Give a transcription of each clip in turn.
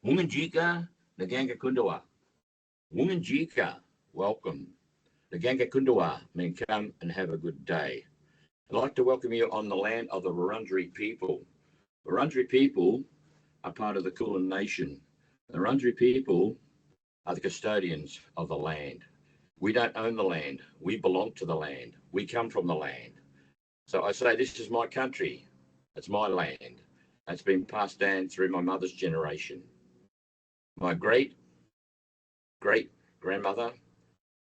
Womanjika, Naganga Kundawa. Womanjika, welcome. Naganga Kundawa, may come and have a good day. I'd like to welcome you on the land of the Wurundjeri people. The Wurundjeri people are part of the Kulin Nation. The Wurundjeri people are the custodians of the land. We don't own the land. We belong to the land. We come from the land. So I say, this is my country. It's my land. It's been passed down through my mother's generation. My great grandmother,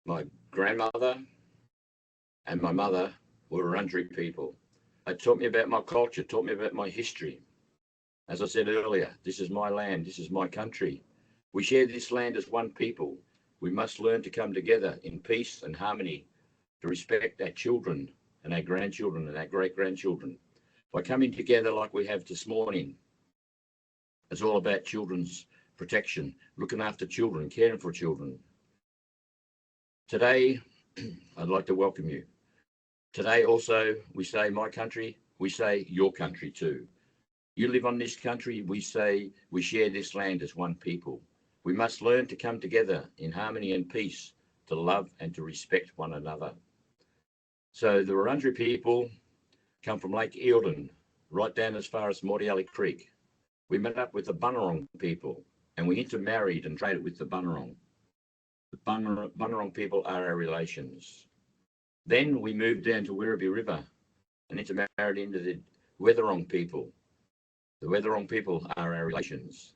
my grandmother, and my mother were Wurundjeri people. They taught me about my culture, taught me about my history. As I said earlier, this is my land, this is my country. We share this land as one people. We must learn to come together in peace and harmony to respect our children and our grandchildren and our great-grandchildren. By coming together like we have this morning, it's all about children's protection, looking after children, caring for children. Today, I'd like to welcome you. Today also, we say my country, we say your country too. You live on this country, we say we share this land as one people. We must learn to come together in harmony and peace, to love and to respect one another. So the Wurundjeri people come from Lake Eildon, right down as far as Mordialli Creek. We met up with the Bunurong people and we intermarried and traded with the Bunurong. The Bunurong people are our relations. Then we moved down to Werribee River and intermarried into the Weatherong people. The Weatherong people are our relations.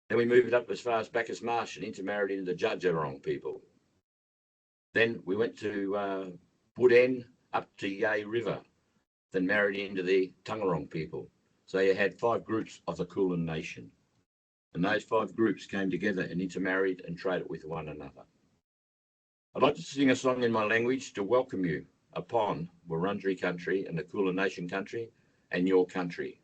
Then we moved up as far as Bacchus Marsh and intermarried into the Judgerong people. Then we went to Wood End up to Yea River, then married into the Tungarong people. So you had 5 groups of the Kulin Nation. And those 5 groups came together and intermarried and traded with one another. I'd like to sing a song in my language to welcome you upon Wurundjeri country and the Kulin Nation country and your country.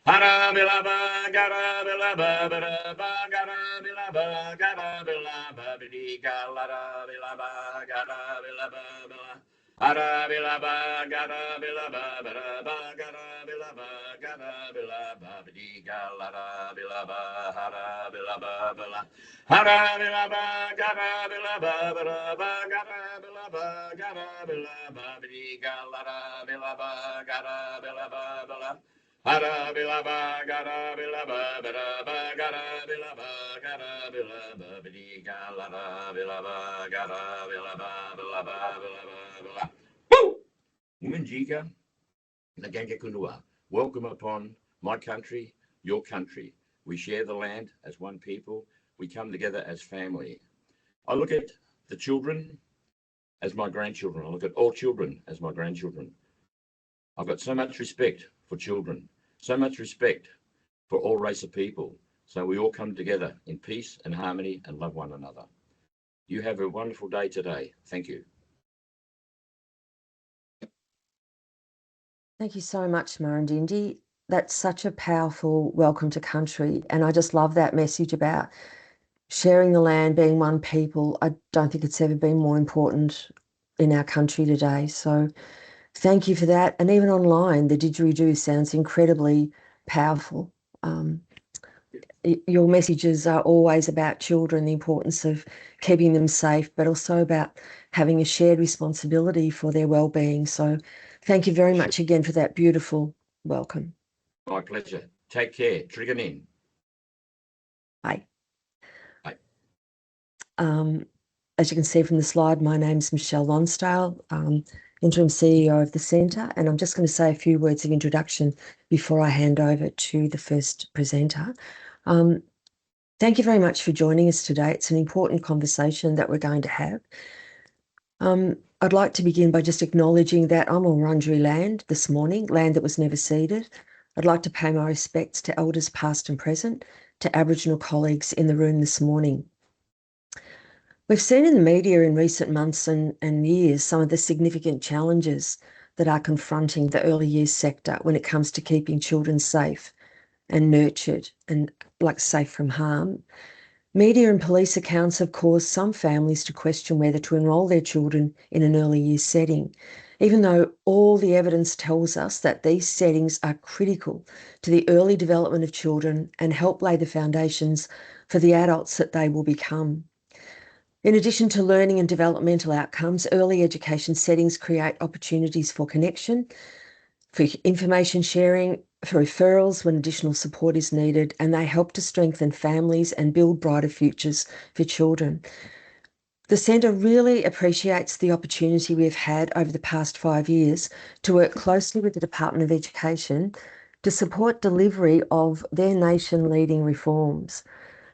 Hara bilaba, gara bilaba, bilaba, gara bilaba, gara bilaba, bidiga, lara bilaba, gara bilaba, bila. Hara bilaba, gara bilaba, bilaba, gara bilaba, gara bilaba, bidiga, lara bilaba, hara bilaba, bila. Hara bilaba, gara bilaba, bilaba, gara bilaba, gara bilaba, bidiga, lara bilaba, gara bilaba, bila. Hara bilaba, gara bilaba, bilaba, gara bilaba, gara bilaba, bidiga, lara bilaba, gara bilaba, bilaba, bilaba, bilaba. Woo! Uminjika, Naganga Kunua. Welcome upon my country, your country. We share the land as one people. We come together as family. I look at the children as my grandchildren. I look at all children as my grandchildren. I've got so much respect for children, so much respect for all race of people. So we all come together in peace and harmony and love one another. You have a wonderful day today. Thank you. Thank you so much, Marindindi. That's such a powerful welcome to country. And I just love that message about sharing the land, being one people. I don't think it's ever been more important in our country today. So thank you for that. And even online, the didgeridoo sounds incredibly powerful. Your messages are always about children, the importance of keeping them safe, but also about having a shared responsibility for their well-being. So thank you very much again for that beautiful welcome. My pleasure. Take care. Triganin. Bye. Bye. As you can see from the slide, my name's Michele Lonsdale, Interim CEO of the Centre, and I'm just going to say a few words of introduction before I hand over to the first presenter. Thank you very much for joining us today. It's an important conversation that we're going to have. I'd like to begin by just acknowledging that I'm on Wurundjeri land this morning, land that was never ceded. I'd like to pay my respects to elders past and present, to Aboriginal colleagues in the room this morning. We've seen in the media in recent months and years some of the significant challenges that are confronting the early years sector when it comes to keeping children safe and nurtured and safe from harm. Media and police accounts have caused some families to question whether to enrol their children in an early years setting, even though all the evidence tells us that these settings are critical to the early development of children and help lay the foundations for the adults that they will become. In addition to learning and developmental outcomes, early education settings create opportunities for connection, for information sharing, for referrals when additional support is needed, and they help to strengthen families and build brighter futures for children. The Centre really appreciates the opportunity we've had over the past 5 years to work closely with the Department of Education to support delivery of their nation-leading reforms.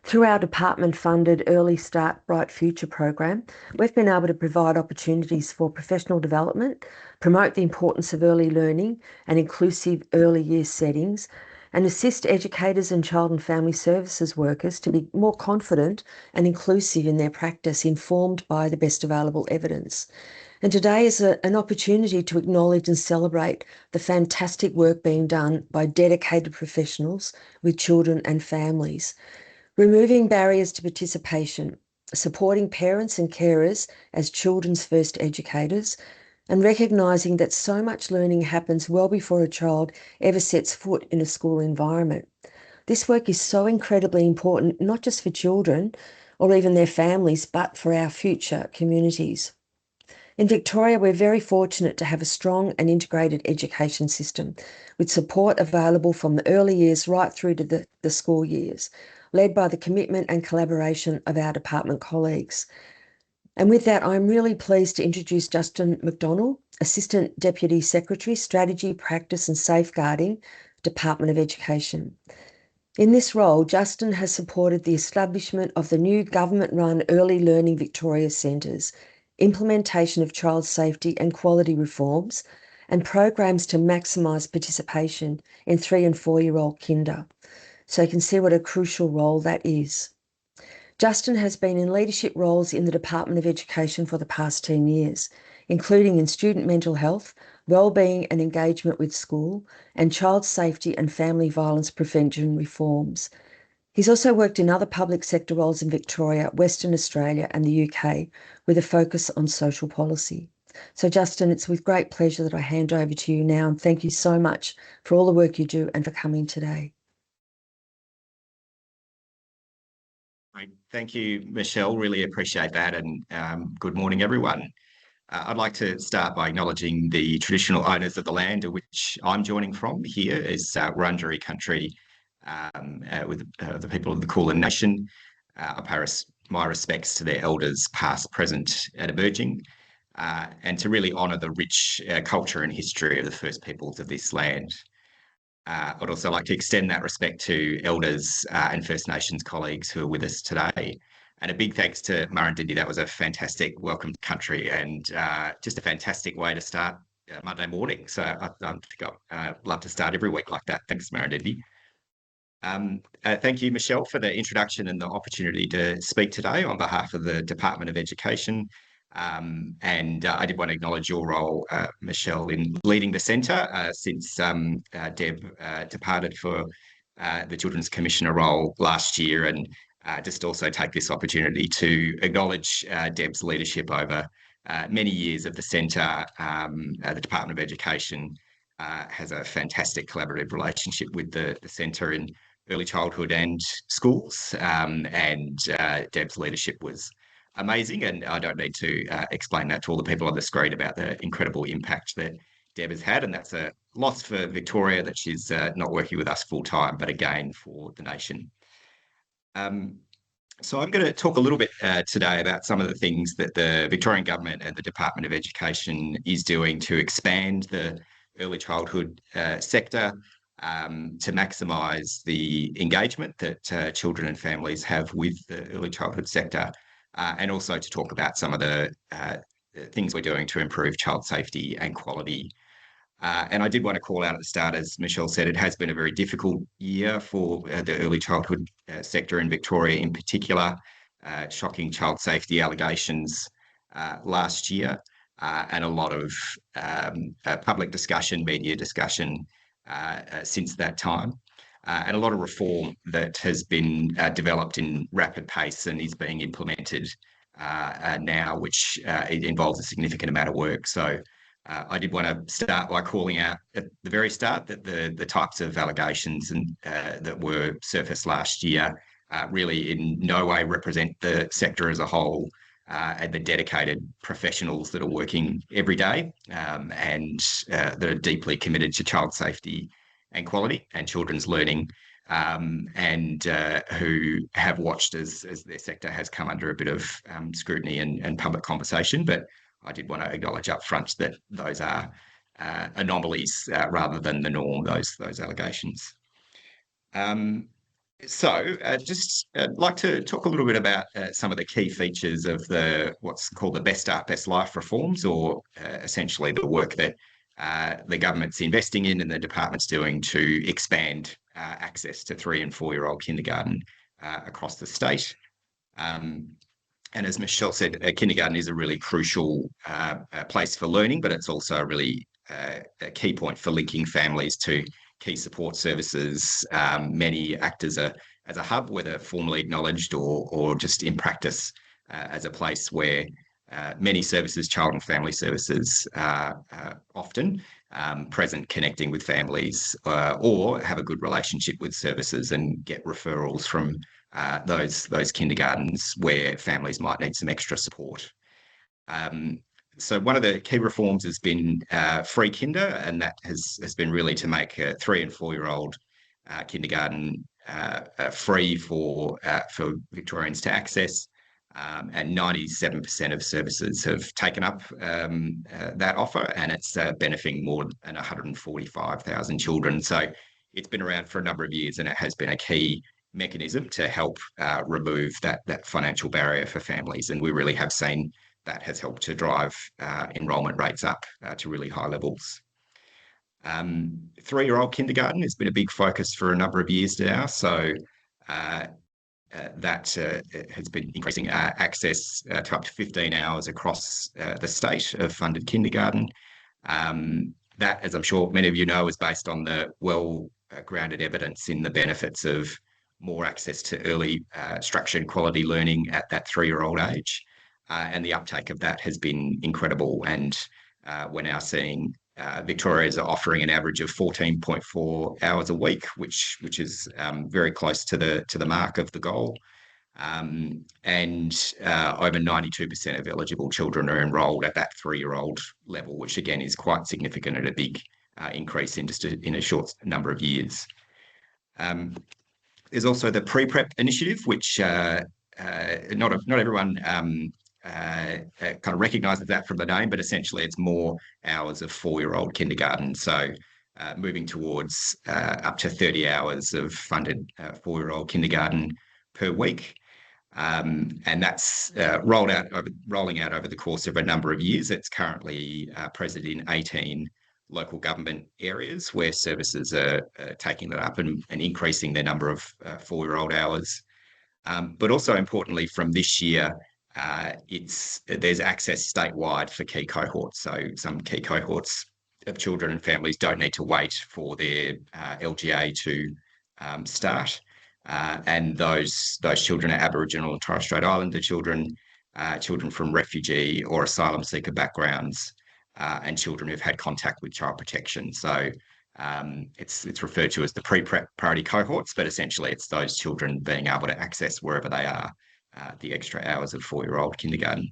Through our department-funded Early Start Bright Future program, we've been able to provide opportunities for professional development, promote the importance of early learning and inclusive early years settings, and assist educators and child and family services workers to be more confident and inclusive in their practice, informed by the best available evidence. And today is an opportunity to acknowledge and celebrate the fantastic work being done by dedicated professionals with children and families. Removing barriers to participation, supporting parents and carers as children's first educators, and recognising that so much learning happens well before a child ever sets foot in a school environment. This work is so incredibly important, not just for children or even their families, but for our future communities. In Victoria, we're very fortunate to have a strong and integrated education system with support available from the early years right through to the school years, led by the commitment and collaboration of our department colleagues. And with that, I'm really pleased to introduce Justin McDonnell, Assistant Deputy Secretary, Strategy, Practice and Safeguarding, Department of Education. In this role, Justin has supported the establishment of the new government-run Early Learning Victoria Centres, implementation of child safety and quality reforms, and programs to maximise participation in 3- and 4-year-old kinder. So you can see what a crucial role that is. Justin has been in leadership roles in the Department of Education for the past 10 years, including in student mental health, wellbeing and engagement with school, and child safety and family violence prevention reforms. He's also worked in other public sector roles in Victoria, Western Australia, and the UK with a focus on social policy. So, Justin, it's with great pleasure that I hand over to you now, and thank you so much for all the work you do and for coming today. Thank you, Michelle. Really appreciate that, and good morning, everyone. I'd like to start by acknowledging the traditional owners of the land of which I'm joining from. Here is Wurundjeri country with the people of the Kulin Nation. I pay my respects to their elders, past, present, and emerging, and to really honour the rich culture and history of the First Peoples of this land. I'd also like to extend that respect to elders and First Nations colleagues who are with us today. And a big thanks to Murrumbidgee. That was a fantastic welcome to country and just a fantastic way to start Monday morning. So I'd love to start every week like that. Thanks, Murrumbidgee. Thank you, Michelle, for the introduction and the opportunity to speak today on behalf of the Department of Education. I did want to acknowledge your role, Michelle, in leading the centre since Deb departed for the Children's Commissioner role last year, and just also take this opportunity to acknowledge Deb's leadership over many years of the centre. The Department of Education has a fantastic collaborative relationship with the centre in early childhood and schools, and Deb's leadership was amazing, and I don't need to explain that to all the people on the screen about the incredible impact that Deb has had, and that's a loss for Victoria that she's not working with us full time, but a gain for the nation. So I'm going to talk a little bit today about some of the things that the Victorian Government and the Department of Education is doing to expand the early childhood sector, to maximise the engagement that children and families have with the early childhood sector, and also to talk about some of the things we're doing to improve child safety and quality. And I did want to call out at the start, as Michelle said, it has been a very difficult year for the early childhood sector in Victoria in particular. Shocking child safety allegations last year, and a lot of public discussion, media discussion since that time. And a lot of reform that has been developed in rapid pace and is being implemented now, which it involves a significant amount of work. So I did want to start by calling out at the very start that the types of allegations and that were surfaced last year really in no way represent the sector as a whole, and the dedicated professionals that are working every day, and that are deeply committed to child safety and quality and children's learning, and who have watched as their sector has come under a bit of scrutiny and public conversation. But I did want to acknowledge up front that those are anomalies rather than the norm, those allegations. So just like to talk a little bit about some of the key features of what's called the Best Start, Best Life reforms, or essentially the work that the government's investing in and the department's doing to expand access to 3- and 4-year-old kindergarten across the state. And as Michelle said, kindergarten is a really crucial place for learning, but it's also a really a key point for linking families to key support services. Many act as a hub, whether formally acknowledged or just in practice as a place where many services, child and family services, are often present, connecting with families, or have a good relationship with services and get referrals from those kindergartens where families might need some extra support. So one of the key reforms has been free kinder, and that has been really to make a 3- and 4-year-old kindergarten free for Victorians to access. And 97% of services have taken up that offer, and it's benefiting more than 145,000 children. So it's been around for a number of years, and it has been a key mechanism to help remove that financial barrier for families. And we really have seen that has helped to drive enrolment rates up to really high levels. 3-year-old kindergarten has been a big focus for a number of years now. So that has been increasing access to up to 15 hours across the state of funded kindergarten. That, as I'm sure many of you know, is based on the well-grounded evidence in the benefits of more access to early structured quality learning at that 3-year-old age. And the uptake of that has been incredible. And we're now seeing Victoria is offering an average of 14.4 hours a week, which is very close to the mark of the goal. And over 92% of eligible children are enrolled at that 3-year-old level, which again is quite significant and a big increase in just in a short number of years. There's also the pre-prep initiative, which not everyone kind of recognises that from the name, but essentially it's more hours of 4-year-old kindergarten. So moving towards up to 30 hours of funded 4-year-old kindergarten per week. And that's rolling out over the course of a number of years. It's currently present in 18 local government areas where services are taking that up and increasing their number of 4-year-old hours. But also importantly, from this year, there's access statewide for key cohorts. So some key cohorts of children and families don't need to wait for their LGA to start. And those children are Aboriginal and Torres Strait Islander children, children from refugee or asylum seeker backgrounds, and children who've had contact with child protection. So it's referred to as the pre-prep priority cohorts, but essentially it's those children being able to access wherever they are the extra hours of 4-year-old kindergarten.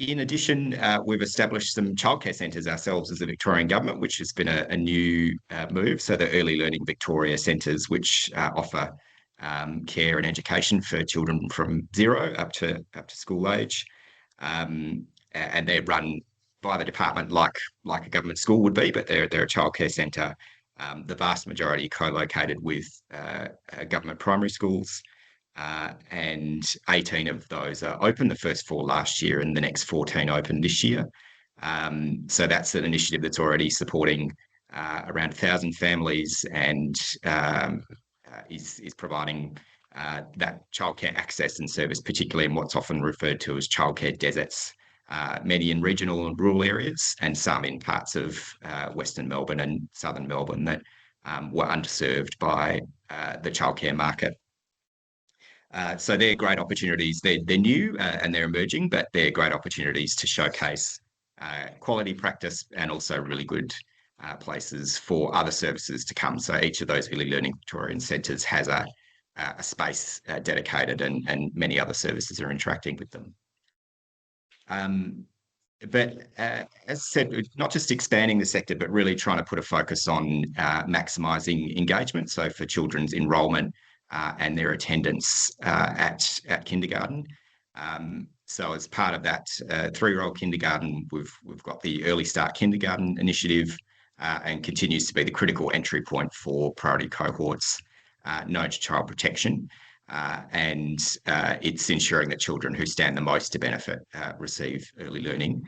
In addition, we've established some childcare centres ourselves as a Victorian government, which has been a new move. So the Early Learning Victoria centres, which offer care and education for children from 0 up to school age, and they're run by the department like a government school would be, but they're a childcare centre. The vast majority co-located with government primary schools. And 18 of those are open, the first 4 last year and the next 14 open this year. So that's an initiative that's already supporting around 1,000 families and is providing that childcare access and service, particularly in what's often referred to as childcare deserts, many in regional and rural areas and some in parts of Western Melbourne and Southern Melbourne that were underserved by the childcare market. So they're great opportunities. They're new and they're emerging, but they're great opportunities to showcase quality practice and also really good places for other services to come. So each of those Early Learning Victorian centres has a space dedicated and many other services are interacting with them. But as I said, not just expanding the sector, but really trying to put a focus on maximising engagement. So for children's enrolment and their attendance at kindergarten. So as part of that 3-year-old kindergarten, we've got the Early Start Kindergarten initiative and continues to be the critical entry point for priority cohorts known to child protection. And it's ensuring that children who stand the most to benefit receive early learning.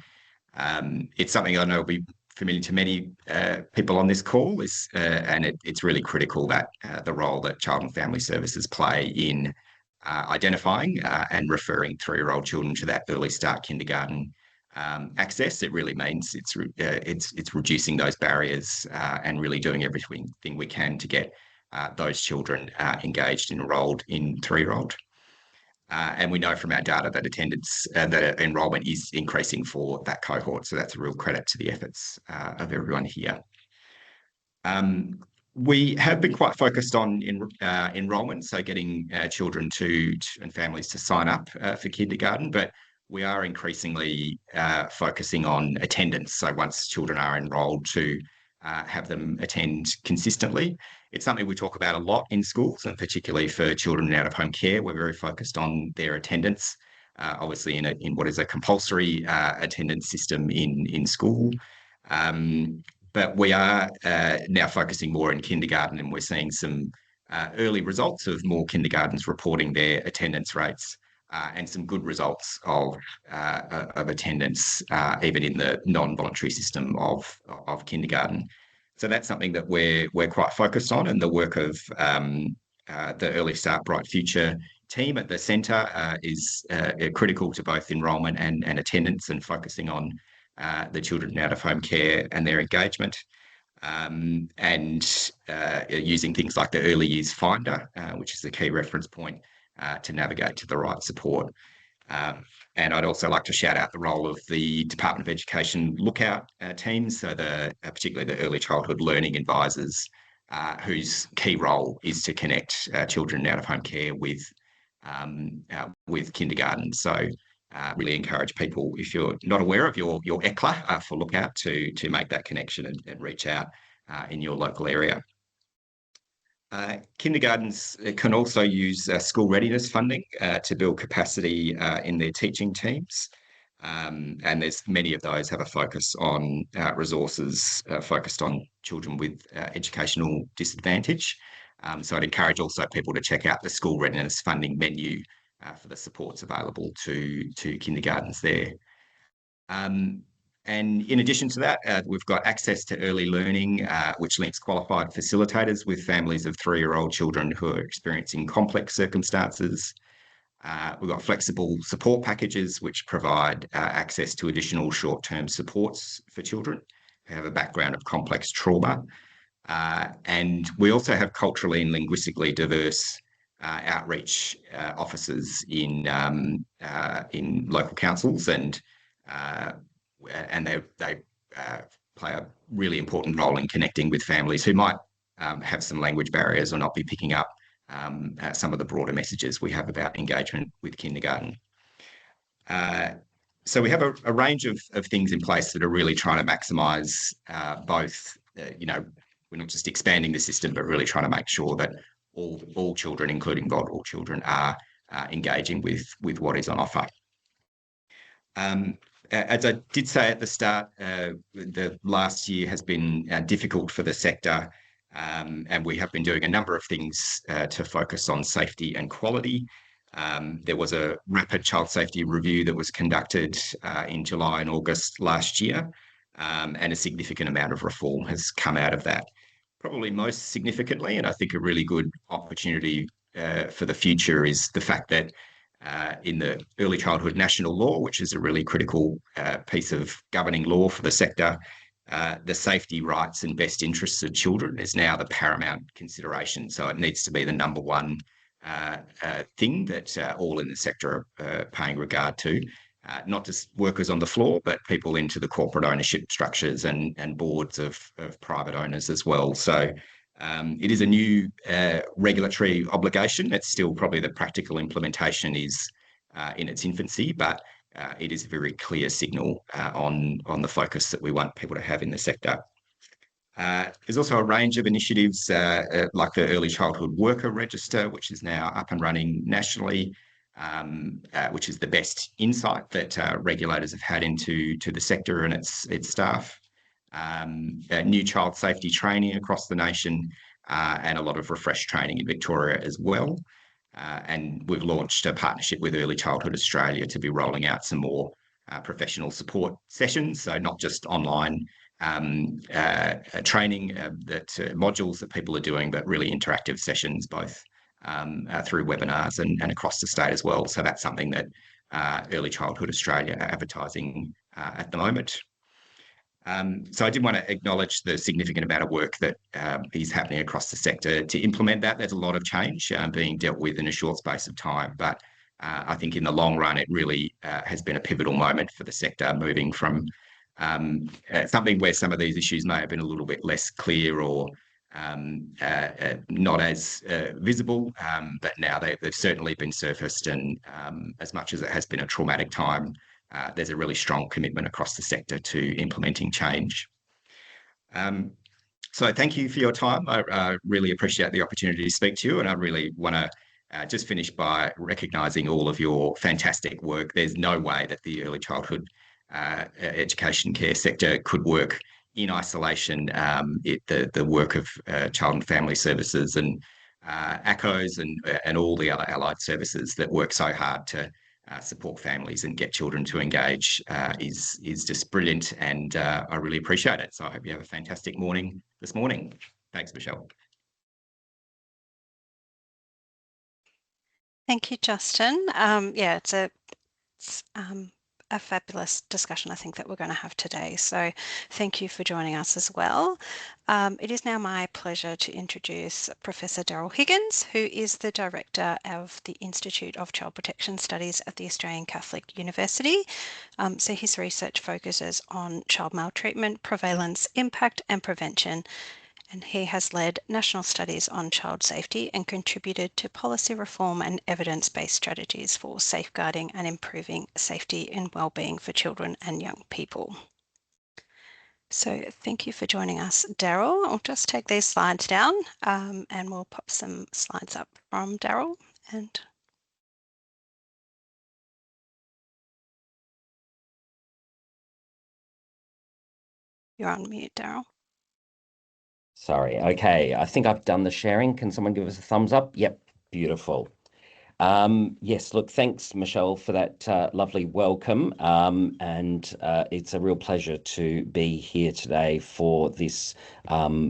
It's something I know will be familiar to many people on this call, and it's really critical that the role that Child and Family Services play in identifying and referring 3-year-old children to that Early Start Kindergarten access. It really means it's reducing those barriers and really doing everything we can to get those children engaged and enrolled in 3-year-old. And we know from our data that attendance, that enrolment is increasing for that cohort. So that's a real credit to the efforts of everyone here. We have been quite focused on enrolment, so getting children and families to sign up for kindergarten, but we are increasingly focusing on attendance. So once children are enrolled, to have them attend consistently. It's something we talk about a lot in schools, and particularly for children in out-of-home care. We're very focused on their attendance, obviously in what is a compulsory attendance system in school. But we are now focusing more in kindergarten, and we're seeing some early results of more kindergartens reporting their attendance rates and some good results of attendance, even in the non-voluntary system of kindergarten. So that's something that we're quite focused on, and the work of the Early Start Bright Future team at the centre is critical to both enrolment and attendance, and focusing on the children out of home care and their engagement. Using things like the Early Years Finder, which is the key reference point to navigate to the right support. And I'd also like to shout out the role of the Department of Education Lookout teams, so particularly the early childhood learning advisors, whose key role is to connect children out of home care with kindergarten. So really encourage people, if you're not aware of your ECLA for Lookout, to make that connection and reach out in your local area. Kindergartens can also use school readiness funding to build capacity in their teaching teams. And there's many of those have a focus on resources focused on children with educational disadvantage. So I'd encourage also people to check out the school readiness funding menu for the supports available to kindergartens there. And in addition to that, we've got access to early learning, which links qualified facilitators with families of 3-year-old children who are experiencing complex circumstances. We've got flexible support packages, which provide access to additional short-term supports for children who have a background of complex trauma. And we also have culturally and linguistically diverse outreach officers in local councils, and they play a really important role in connecting with families who might have some language barriers or not be picking up some of the broader messages we have about engagement with kindergarten. So we have a range of things in place that are really trying to maximise both, we're not just expanding the system, but really trying to make sure that all children, including vulnerable children, are engaging with what is on offer. As I did say at the start, the last year has been difficult for the sector, and we have been doing a number of things to focus on safety and quality. There was a rapid child safety review that was conducted in July and August last year, and a significant amount of reform has come out of that. Probably most significantly, and I think a really good opportunity for the future, is the fact that in the Early Childhood National Law, which is a really critical piece of governing law for the sector, the safety, rights and best interests of children is now the paramount consideration. So it needs to be the number one thing that all in the sector are paying regard to, not just workers on the floor, but people into the corporate ownership structures and boards of private owners as well. So it is a new regulatory obligation. It's still probably the practical implementation is in its infancy, but it is a very clear signal on the focus that we want people to have in the sector. There's also a range of initiatives like the Early Childhood Worker Register, which is now up and running nationally, which is the best insight that regulators have had into the sector and its staff. New child safety training across the nation, and a lot of refreshed training in Victoria as well. And we've launched a partnership with Early Childhood Australia to be rolling out some more professional support sessions, so not just online training modules that people are doing, but really interactive sessions, both through webinars and across the state as well. So that's something that Early Childhood Australia are advertising at the moment. So I did want to acknowledge the significant amount of work that is happening across the sector to implement that. There's a lot of change being dealt with in a short space of time, but I think in the long run, it really has been a pivotal moment for the sector, moving from something where some of these issues may have been a little bit less clear or not as visible, but now they've certainly been surfaced, and as much as it has been a traumatic time, there's a really strong commitment across the sector to implementing change. So thank you for your time. I really appreciate the opportunity to speak to you, and I really want to just finish by recognising all of your fantastic work. There's no way that the early childhood education care sector could work in isolation. The work of Child and Family Services and ACOs and all the other allied services that work so hard to support families and get children to engage is just brilliant, and I really appreciate it. So I hope you have a fantastic morning this morning. Thanks, Michelle. Thank you, Justin. Yeah, it's a fabulous discussion I think that we're going to have today. So thank you for joining us as well. It is now my pleasure to introduce Professor Daryl Higgins, who is the Director of the Institute of Child Protection Studies at the Australian Catholic University. So his research focuses on child maltreatment, prevalence, impact and prevention, and he has led national studies on child safety and contributed to policy reform and evidence-based strategies for safeguarding and improving safety and well-being for children and young people. So thank you for joining us, Daryl. I'll just take these slides down and we'll pop some slides up from Daryl. And you're on mute, Daryl. Sorry. Okay. I think I've done the sharing. Can someone give us a thumbs up? Yep. Beautiful. Yes, look, thanks, Michele, for that lovely welcome. It's a real pleasure to be here today for this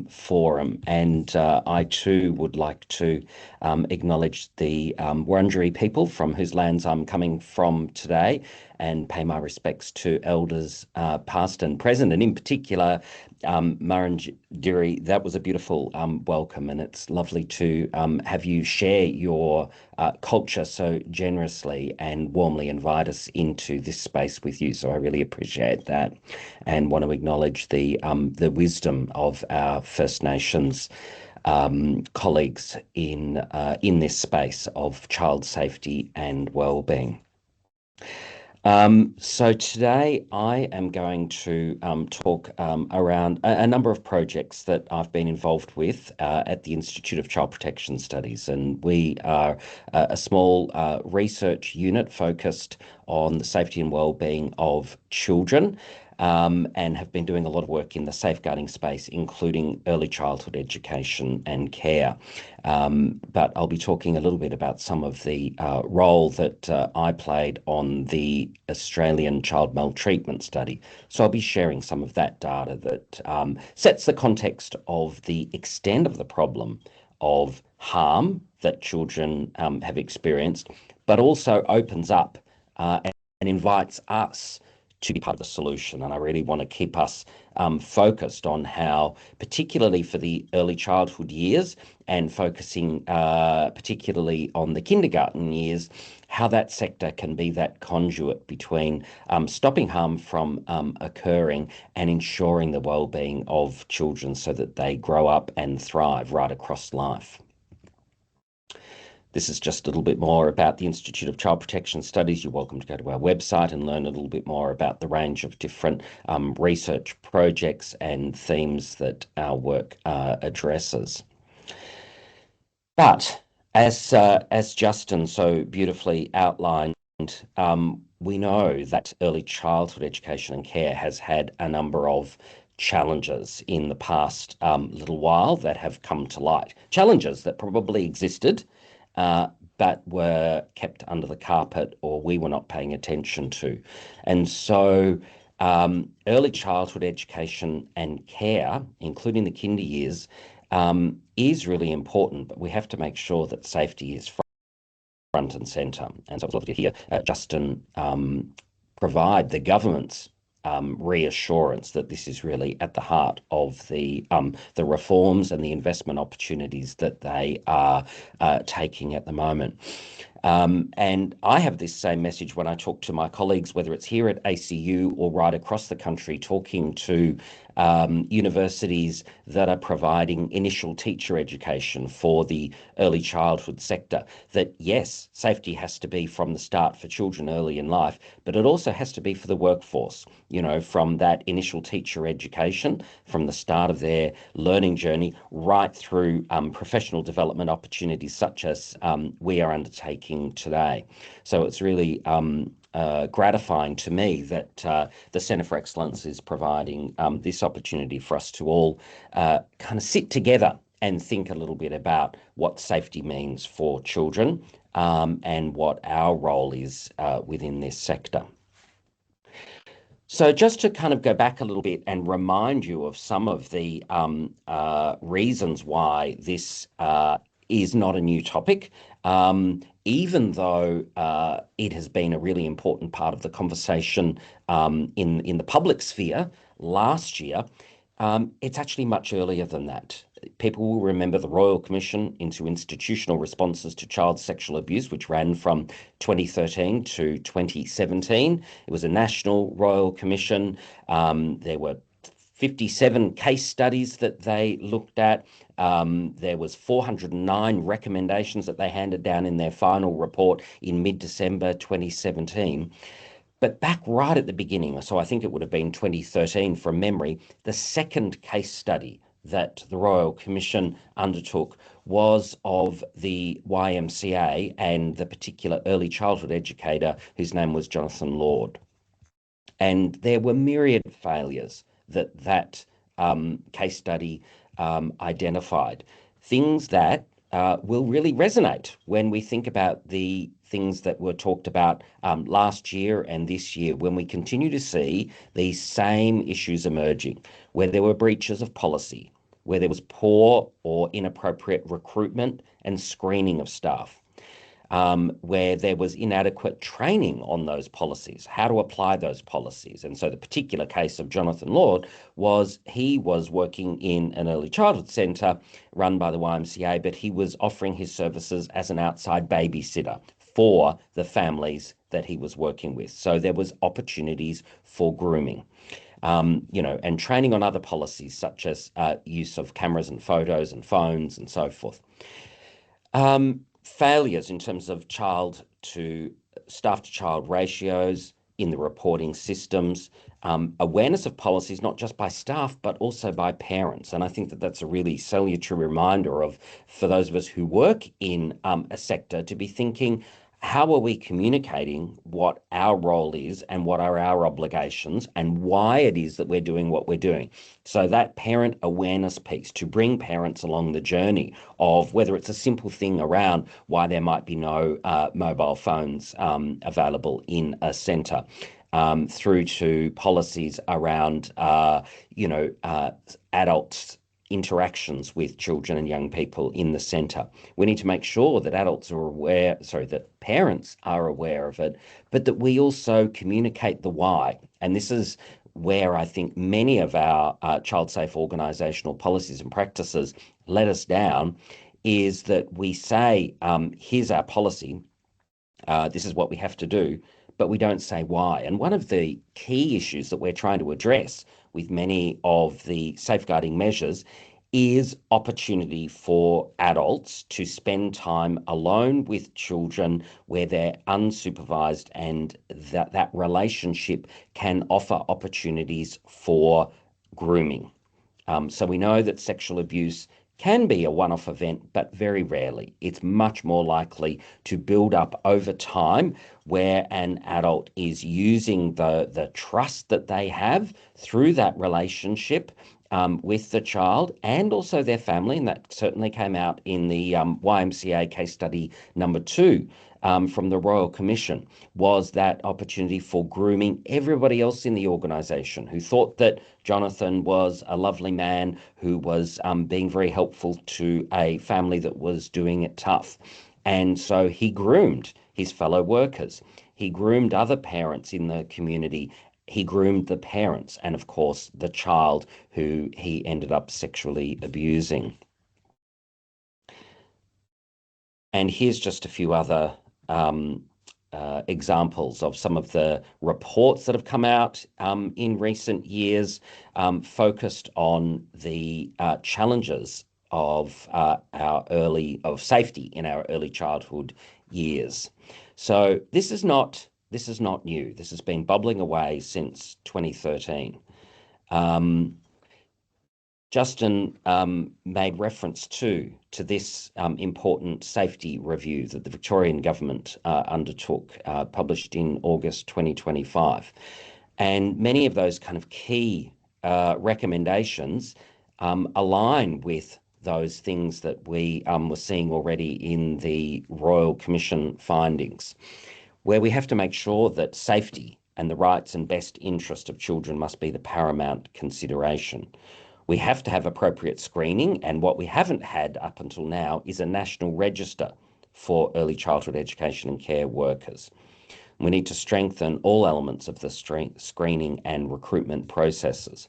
forum. And I too would like to acknowledge the Wurundjeri people from whose lands I'm coming from today and pay my respects to elders past and present, and in particular, Murundjeri. That was a beautiful welcome, and it's lovely to have you share your culture so generously and warmly invite us into this space with you. So I really appreciate that, and want to acknowledge the wisdom of our First Nations colleagues in this space of child safety and well-being. So today I am going to talk around a number of projects that I've been involved with at the Institute of Child Protection Studies, and we are a small research unit focused on the safety and well-being of children, and have been doing a lot of work in the safeguarding space, including early childhood education and care. But I'll be talking a little bit about some of the role that I played on the Australian child maltreatment study. So I'll be sharing some of that data that sets the context of the extent of the problem of harm that children have experienced, but also opens up and invites us to be part of the solution. And I really want to keep us focused on how, particularly for the early childhood years and focusing particularly on the kindergarten years, how that sector can be that conduit between stopping harm from occurring and ensuring the well-being of children so that they grow up and thrive right across life. This is just a little bit more about the Institute of Child Protection Studies. You're welcome to go to our website and learn a little bit more about the range of different research projects and themes that our work addresses. But as Justin so beautifully outlined, we know that early childhood education and care has had a number of challenges in the past little while that have come to light. Challenges that probably existed, but were kept under the carpet or we were not paying attention to. And so early childhood education and care, including the kinder years, is really important, but we have to make sure that safety is front and centre. And so it's lovely to hear Justin provide the government's reassurance that this is really at the heart of the reforms and the investment opportunities that they are taking at the moment. And I have this same message when I talk to my colleagues, whether it's here at ACU or right across the country, talking to universities that are providing initial teacher education for the early childhood sector, that yes, safety has to be from the start for children early in life, but it also has to be for the workforce, you know, from that initial teacher education, from the start of their learning journey, right through professional development opportunities such as we are undertaking today. So it's really gratifying to me that the Centre for Excellence is providing this opportunity for us to all kind of sit together and think a little bit about what safety means for children and what our role is within this sector. So just to kind of go back a little bit and remind you of some of the reasons why this is not a new topic. even though it has been a really important part of the conversation in the public sphere last year, it's actually much earlier than that. People will remember the Royal Commission into Institutional Responses to Child Sexual Abuse, which ran from 2013 to 2017. It was a national Royal Commission. There were 57 case studies that they looked at. There was 409 recommendations that they handed down in their final report in mid-December 2017. But back right at the beginning, so I think it would have been 2013 from memory, the second case study that the Royal Commission undertook was of the YMCA and the particular early childhood educator whose name was Jonathan Lord. And there were myriad failures that case study identified. Things that will really resonate when we think about the things that were talked about last year and this year, when we continue to see these same issues emerging, where there were breaches of policy, where there was poor or inappropriate recruitment and screening of staff, where there was inadequate training on those policies, how to apply those policies. And so the particular case of Jonathan Lord was he was working in an early childhood centre run by the YMCA, but he was offering his services as an outside babysitter for the families that he was working with. So there was opportunities for grooming. And training on other policies such as use of cameras and photos and phones and so forth. Failures in terms of staff to child ratios in the reporting systems, awareness of policies, not just by staff, but also by parents. And I think that that's a really salutary reminder for those of us who work in a sector to be thinking, how are we communicating what our role is and what are our obligations and why it is that we're doing what we're doing? So that parent awareness piece, to bring parents along the journey of whether it's a simple thing around why there might be no mobile phones available in a centre, through to policies around, adults interactions with children and young people in the centre. We need to make sure that that parents are aware of it, but that we also communicate the why. And this is where I think many of our child safe organisational policies and practices let us down, is that we say, here's our policy, this is what we have to do, but we don't say why. And one of the key issues that we're trying to address with many of the safeguarding measures is opportunity for adults to spend time alone with children where they're unsupervised, and that relationship can offer opportunities for grooming. So we know that sexual abuse can be a one-off event, but very rarely. It's much more likely to build up over time, where an adult is using the trust that they have through that relationship with the child and also their family. And that certainly came out in the YMCA case study number 2 from the Royal Commission, was that opportunity for grooming everybody else in the organisation who thought that Jonathan was a lovely man who was being very helpful to a family that was doing it tough. And so he groomed his fellow workers. He groomed other parents in the community. He groomed the parents and, of course, the child who he ended up sexually abusing. And here's just a few other examples of some of the reports that have come out in recent years, focused on the challenges of safety in our early childhood years. So this is not new. This has been bubbling away since 2013. Justin made reference to this important safety review that the Victorian government undertook, published in August 2025. And many of those kind of key recommendations align with those things that we were seeing already in the Royal Commission findings, where we have to make sure that safety and the rights and best interest of children must be the paramount consideration. We have to have appropriate screening, and what we haven't had up until now is a national register for early childhood education and care workers. We need to strengthen all elements of the screening and recruitment processes.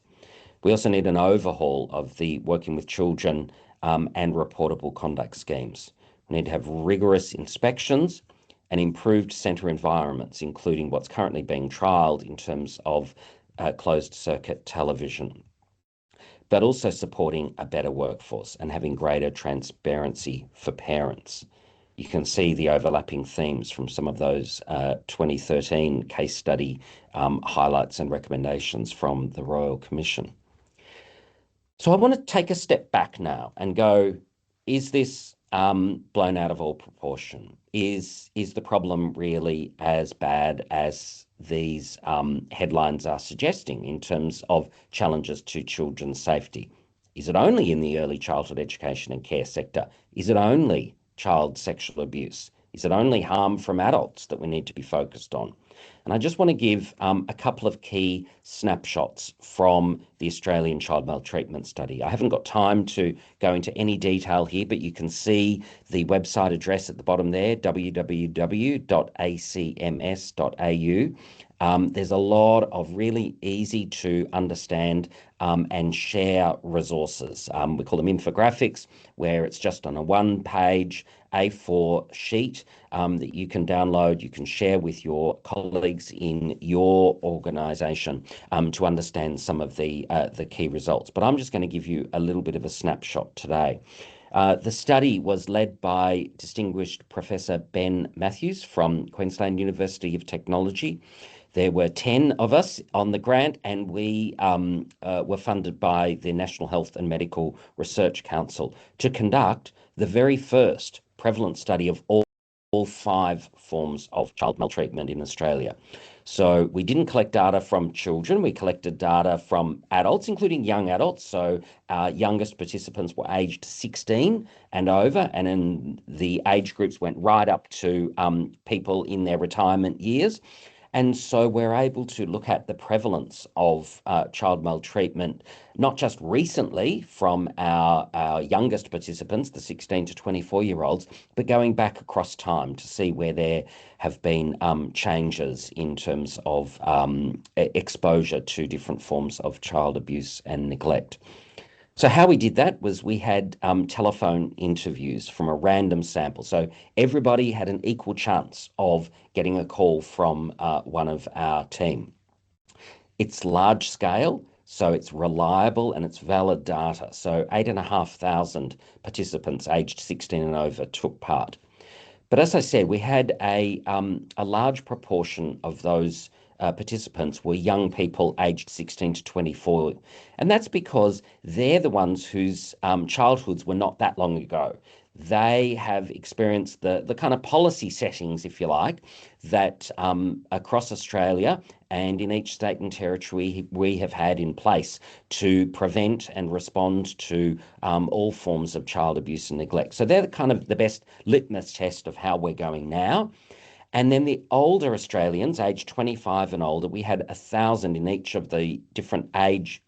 We also need an overhaul of the working with children and reportable conduct schemes. We need to have rigorous inspections and improved centre environments, including what's currently being trialled in terms of closed circuit television, but also supporting a better workforce and having greater transparency for parents. You can see the overlapping themes from some of those 2013 case study highlights and recommendations from the Royal Commission. So I want to take a step back now and go, is this blown out of all proportion? Is the problem really as bad as these headlines are suggesting in terms of challenges to children's safety? Is it only in the early childhood education and care sector? Is it only child sexual abuse? Is it only harm from adults that we need to be focused on? And I just want to give a couple of key snapshots from the Australian Child Maltreatment Study. I haven't got time to go into any detail here, but you can see the website address at the bottom there, www.acms.au. There's a lot of really easy to understand and share resources. We call them infographics, where it's just on a one-page A4 sheet that you can download, you can share with your colleagues in your organisation to understand some of the key results. But I'm just going to give you a little bit of a snapshot today. The study was led by distinguished Professor Ben Matthews from Queensland University of Technology. There were 10 of us on the grant, and we were funded by the National Health and Medical Research Council to conduct the very first prevalent study of all 5 forms of child maltreatment in Australia. So we didn't collect data from children, we collected data from adults, including young adults. So our youngest participants were aged 16 and over, and then the age groups went right up to people in their retirement years. And so we're able to look at the prevalence of child maltreatment, not just recently from our youngest participants, the 16 to 24-year-olds, but going back across time to see where there have been changes in terms of exposure to different forms of child abuse and neglect. So how we did that was we had telephone interviews from a random sample. So everybody had an equal chance of getting a call from one of our team. It's large scale, so it's reliable and it's valid data. So 8,500 participants aged 16 and over took part. But as I said, we had a large proportion of those participants were young people aged 16 to 24. And that's because they're the ones whose childhoods were not that long ago. They have experienced the kind of policy settings, if you like, that across Australia and in each state and territory we have had in place to prevent and respond to all forms of child abuse and neglect. So they're kind of the best litmus test of how we're going now. And then the older Australians, aged 25 and older, we had 1,000 in each of the different age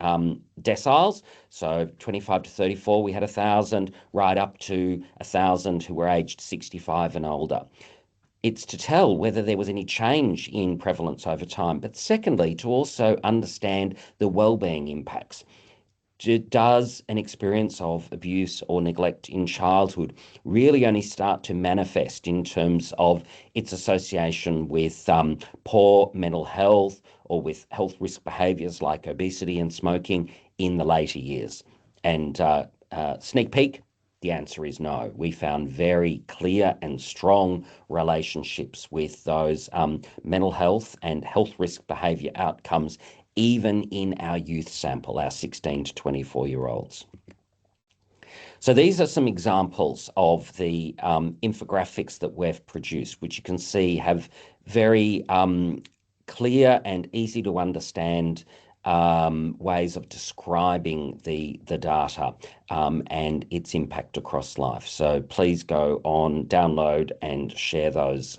deciles. So 25 to 34, we had 1,000, right up to 1,000 who were aged 65 and older. It's to tell whether there was any change in prevalence over time, but secondly, to also understand the wellbeing impacts. Does an experience of abuse or neglect in childhood really only start to manifest in terms of its association with poor mental health or with health risk behaviours like obesity and smoking in the later years? And sneak peek, the answer is no. We found very clear and strong relationships with those mental health and health risk behaviour outcomes even in our youth sample, our 16 to 24-year-olds. So these are some examples of the infographics that we've produced, which you can see have very clear and easy to understand ways of describing the data and its impact across life. So please go on, download and share those.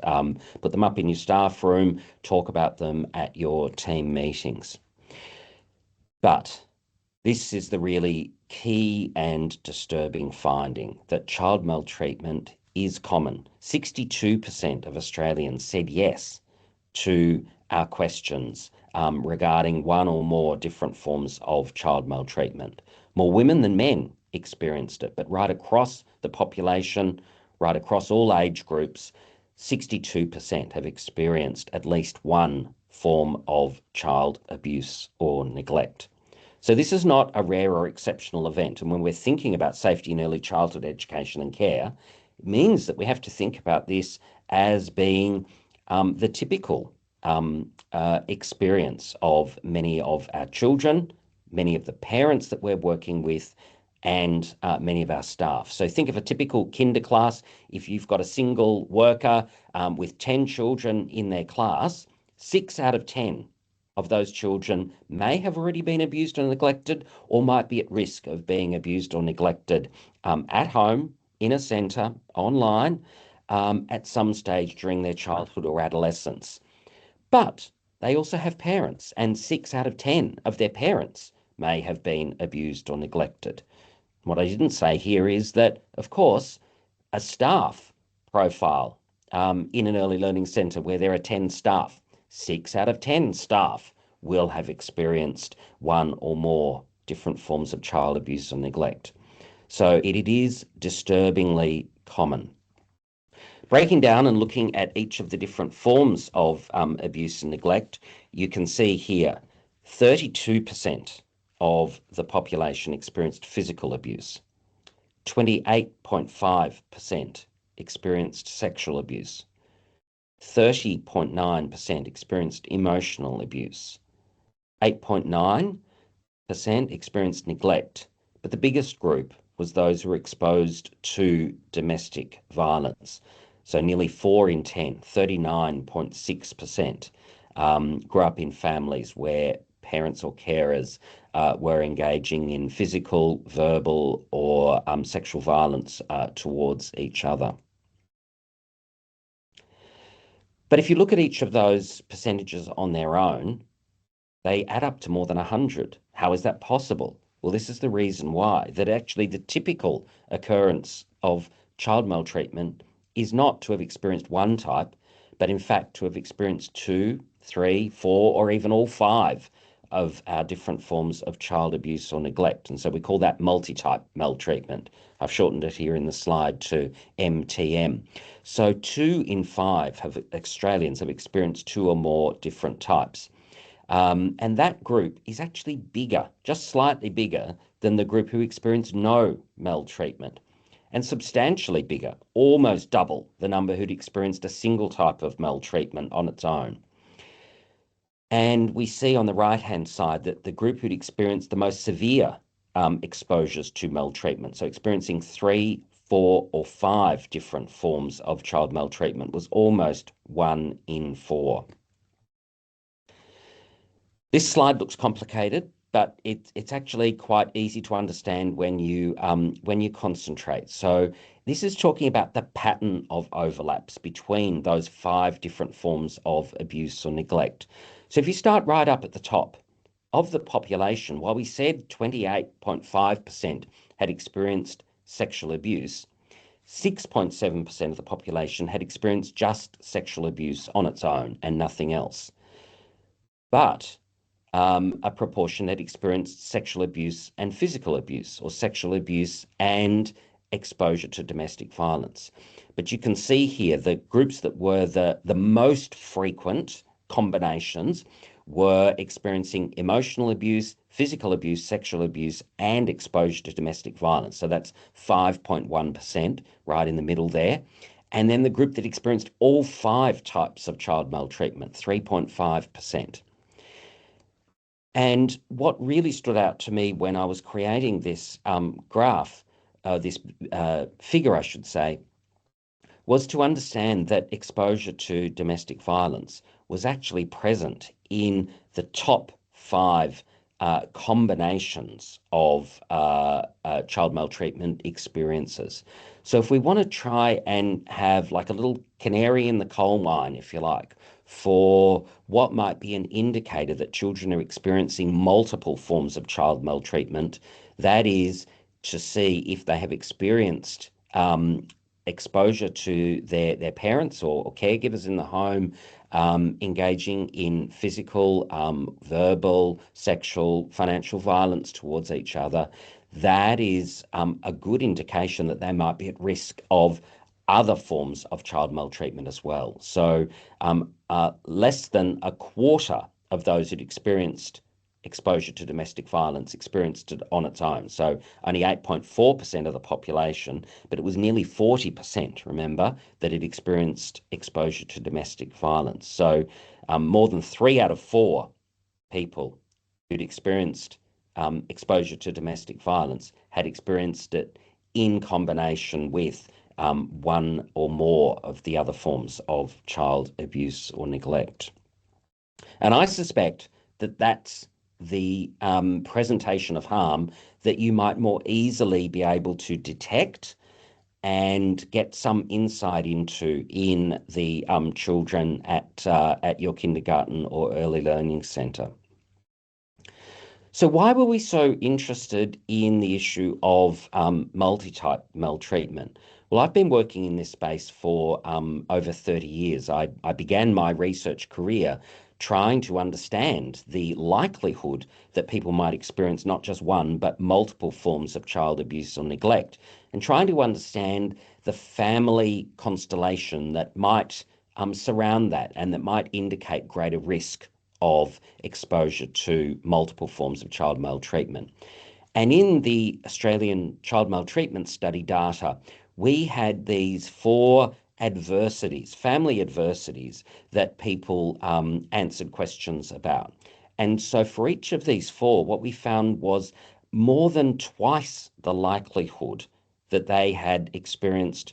Put them up in your staff room, talk about them at your team meetings. But this is the really key and disturbing finding, that child maltreatment is common. 62% of Australians said yes to our questions regarding one or more different forms of child maltreatment. More women than men experienced it, but right across the population, right across all age groups, 62% have experienced at least one form of child abuse or neglect. So this is not a rare or exceptional event. And when we're thinking about safety in early childhood education and care, it means that we have to think about this as being the typical experience of many of our children, many of the parents that we're working with, and many of our staff. So think of a typical kinder class. If you've got a single worker with 10 children in their class, 6 out of 10 of those children may have already been abused or neglected, or might be at risk of being abused or neglected at home, in a centre, online, at some stage during their childhood or adolescence. But they also have parents, and 6 out of 10 of their parents may have been abused or neglected. What I didn't say here is that, of course, a staff profile in an early learning centre where there are 10 staff, 6 out of 10 staff will have experienced one or more different forms of child abuse or neglect. So it is disturbingly common. Breaking down and looking at each of the different forms of abuse and neglect, you can see here 32% of the population experienced physical abuse, 28.5% experienced sexual abuse, 30.9% experienced emotional abuse, 8.9% experienced neglect, but the biggest group was those who were exposed to domestic violence. So nearly 4 in 10, 39.6%, grew up in families where parents or carers were engaging in physical, verbal, or sexual violence towards each other. But if you look at each of those percentages on their own, they add up to more than 100. How is that possible? Well, this is the reason why, that actually the typical occurrence of child maltreatment is not to have experienced one type, but in fact to have experienced 2, 3, 4, or even all 5 of our different forms of child abuse or neglect. And so we call that multi-type maltreatment. I've shortened it here in the slide to MTM. So 2 in 5 Australians have experienced 2 or more different types. And that group is actually bigger, just slightly bigger than the group who experienced no maltreatment, and substantially bigger, almost double the number who'd experienced a single type of maltreatment on its own. And we see on the right-hand side that the group who'd experienced the most severe exposures to maltreatment, so experiencing 3, 4, or 5 different forms of child maltreatment, was almost 1 in 4. This slide looks complicated, but it's actually quite easy to understand when you concentrate. So this is talking about the pattern of overlaps between those 5 different forms of abuse or neglect. So if you start right up at the top of the population, while we said 28.5% had experienced sexual abuse, 6.7% of the population had experienced just sexual abuse on its own and nothing else. But a proportion that experienced sexual abuse and physical abuse, or sexual abuse and exposure to domestic violence. But you can see here the groups that were the most frequent combinations were experiencing emotional abuse, physical abuse, sexual abuse, and exposure to domestic violence. So that's 5.1% right in the middle there. And then the group that experienced all 5 types of child maltreatment, 3.5%. And what really stood out to me when I was creating this graph, this figure, I should say, was to understand that exposure to domestic violence was actually present in the top 5 combinations of child maltreatment experiences. So if we want to try and have like a little canary in the coal mine, if you like, for what might be an indicator that children are experiencing multiple forms of child maltreatment, that is to see if they have experienced exposure to their parents or caregivers in the home, engaging in physical, verbal, sexual, financial violence towards each other, that is a good indication that they might be at risk of other forms of child maltreatment as well. So less than a quarter of those who'd experienced exposure to domestic violence experienced it on its own. So only 8.4% of the population, but it was nearly 40%, remember, that had experienced exposure to domestic violence. So more than 3 out of 4 people who'd experienced exposure to domestic violence had experienced it in combination with one or more of the other forms of child abuse or neglect. And I suspect that that's the presentation of harm that you might more easily be able to detect and get some insight into in the children at your kindergarten or early learning centre. So why were we so interested in the issue of multi-type maltreatment? Well, I've been working in this space for over 30 years. I began my research career trying to understand the likelihood that people might experience not just one, but multiple forms of child abuse or neglect, and trying to understand the family constellation that might surround that and that might indicate greater risk of exposure to multiple forms of child maltreatment. And in the Australian child maltreatment study data, we had these 4 adversities, family adversities, that people answered questions about. And so for each of these 4, what we found was more than twice the likelihood that they had experienced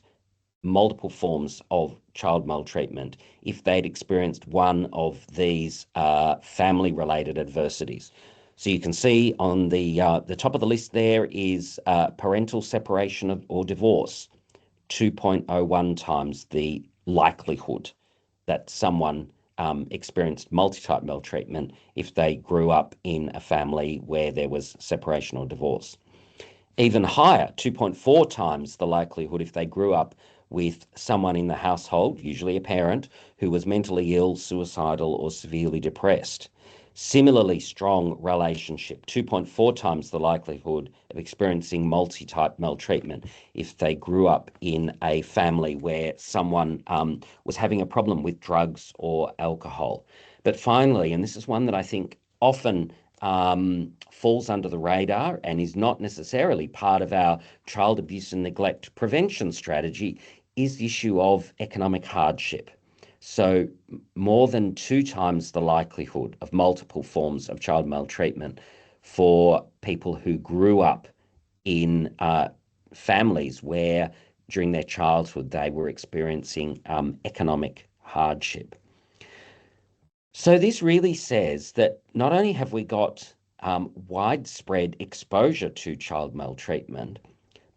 multiple forms of child maltreatment if they'd experienced one of these family-related adversities. So you can see on the top of the list there is parental separation or divorce, 2.01 times the likelihood that someone experienced multi-type maltreatment if they grew up in a family where there was separation or divorce. Even higher, 2.4 times the likelihood if they grew up with someone in the household, usually a parent, who was mentally ill, suicidal, or severely depressed. Similarly strong relationship, 2.4 times the likelihood of experiencing multi-type maltreatment if they grew up in a family where someone was having a problem with drugs or alcohol. But finally, and this is one that I think often falls under the radar and is not necessarily part of our child abuse and neglect prevention strategy, is the issue of economic hardship. So more than 2 times the likelihood of multiple forms of child maltreatment for people who grew up in families where during their childhood they were experiencing economic hardship. So this really says that not only have we got widespread exposure to child maltreatment,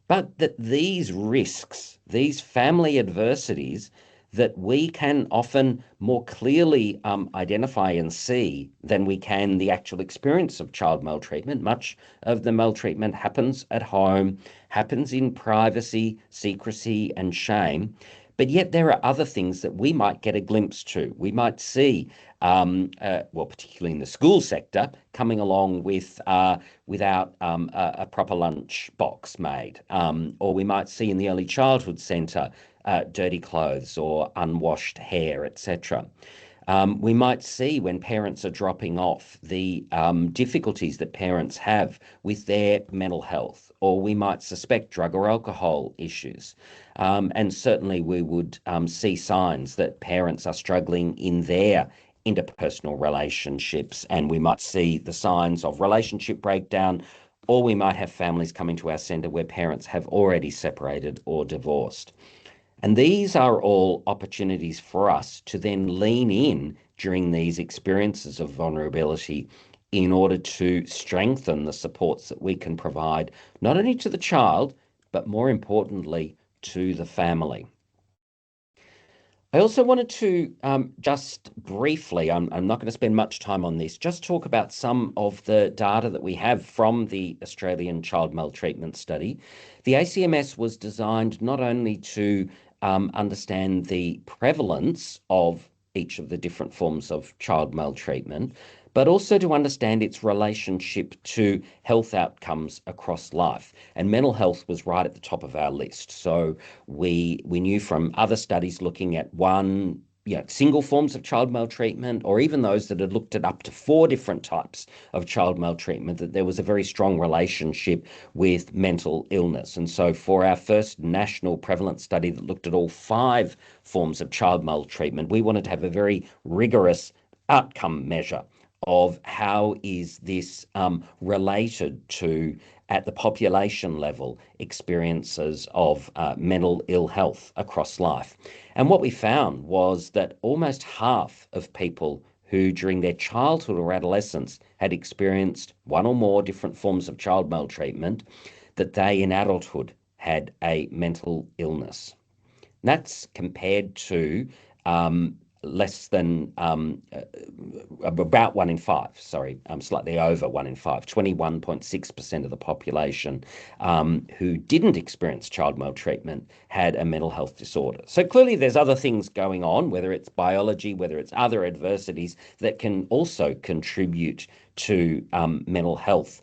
but that these risks, these family adversities that we can often more clearly identify and see than we can the actual experience of child maltreatment. Much of the maltreatment happens at home, happens in privacy, secrecy, and shame. But yet there are other things that we might get a glimpse to. We might see, well, particularly in the school sector, coming along with without a proper lunch box made, or we might see in the early childhood centre dirty clothes or unwashed hair, etc. We might see when parents are dropping off the difficulties that parents have with their mental health, or we might suspect drug or alcohol issues. And certainly we would see signs that parents are struggling in their interpersonal relationships, and we might see the signs of relationship breakdown, or we might have families coming to our centre where parents have already separated or divorced. And these are all opportunities for us to then lean in during these experiences of vulnerability in order to strengthen the supports that we can provide, not only to the child, but more importantly, to the family. I also wanted to just briefly, I'm not going to spend much time on this, just talk about some of the data that we have from the Australian Child Maltreatment Study. The ACMS was designed not only to understand the prevalence of each of the different forms of child maltreatment, but also to understand its relationship to health outcomes across life. And mental health was right at the top of our list. So we knew from other studies looking at single forms of child maltreatment, or even those that had looked at up to 4 different types of child maltreatment, that there was a very strong relationship with mental illness. And so for our first national prevalence study that looked at all 5 forms of child maltreatment, we wanted to have a very rigorous outcome measure of how is this related to, at the population level, experiences of mental ill health across life. And what we found was that almost half of people who during their childhood or adolescence had experienced one or more different forms of child maltreatment, that they in adulthood had a mental illness. And that's compared to less than about 1 in 5, slightly over 1 in 5, 21.6% of the population who didn't experience child maltreatment had a mental health disorder. So clearly there's other things going on, whether it's biology, whether it's other adversities that can also contribute to mental health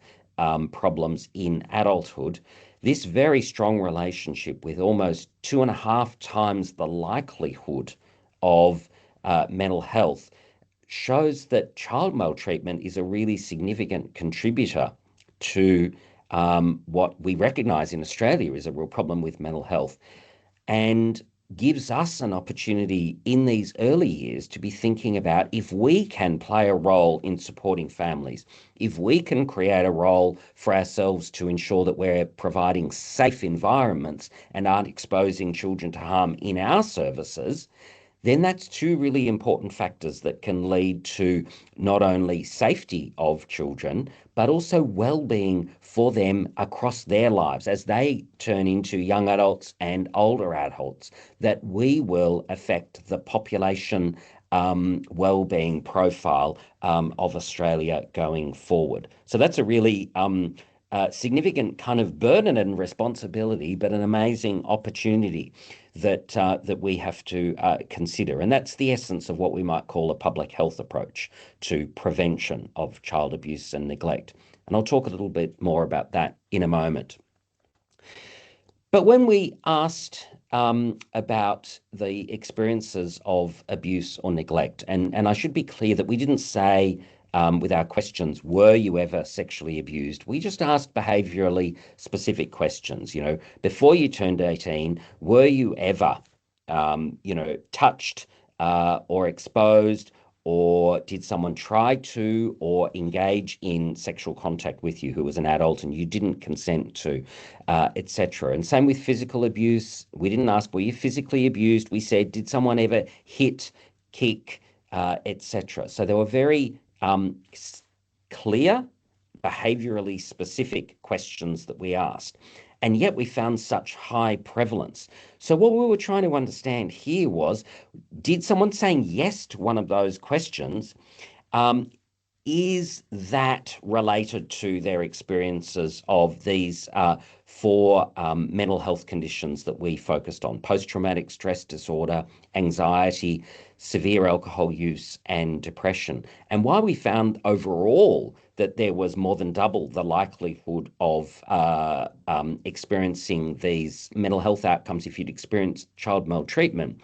problems in adulthood. This very strong relationship with almost 2.5 times the likelihood of mental health shows that child maltreatment is a really significant contributor to what we recognise in Australia is a real problem with mental health, and gives us an opportunity in these early years to be thinking about, if we can play a role in supporting families, if we can create a role for ourselves to ensure that we're providing safe environments and aren't exposing children to harm in our services, then that's 2 really important factors that can lead to not only safety of children, but also well-being for them across their lives as they turn into young adults and older adults, that we will affect the population well-being profile of Australia going forward. So that's a really significant kind of burden and responsibility, but an amazing opportunity that we have to consider. And that's the essence of what we might call a public health approach to prevention of child abuse and neglect. And I'll talk a little bit more about that in a moment. But when we asked about the experiences of abuse or neglect, and I should be clear that we didn't say with our questions, were you ever sexually abused? We just asked behaviourally specific questions. Before you turned 18, were you ever, touched or exposed, or did someone try to or engage in sexual contact with you who was an adult and you didn't consent to, etc. And same with physical abuse. We didn't ask, were you physically abused? We said, did someone ever hit, kick, etc. So there were very clear, behaviourally specific questions that we asked. And yet we found such high prevalence. So what we were trying to understand here was, did someone saying yes to one of those questions, is that related to their experiences of these 4 mental health conditions that we focused on: post-traumatic stress disorder, anxiety, severe alcohol use, and depression? And while we found overall that there was more than double the likelihood of experiencing these mental health outcomes if you'd experienced child maltreatment,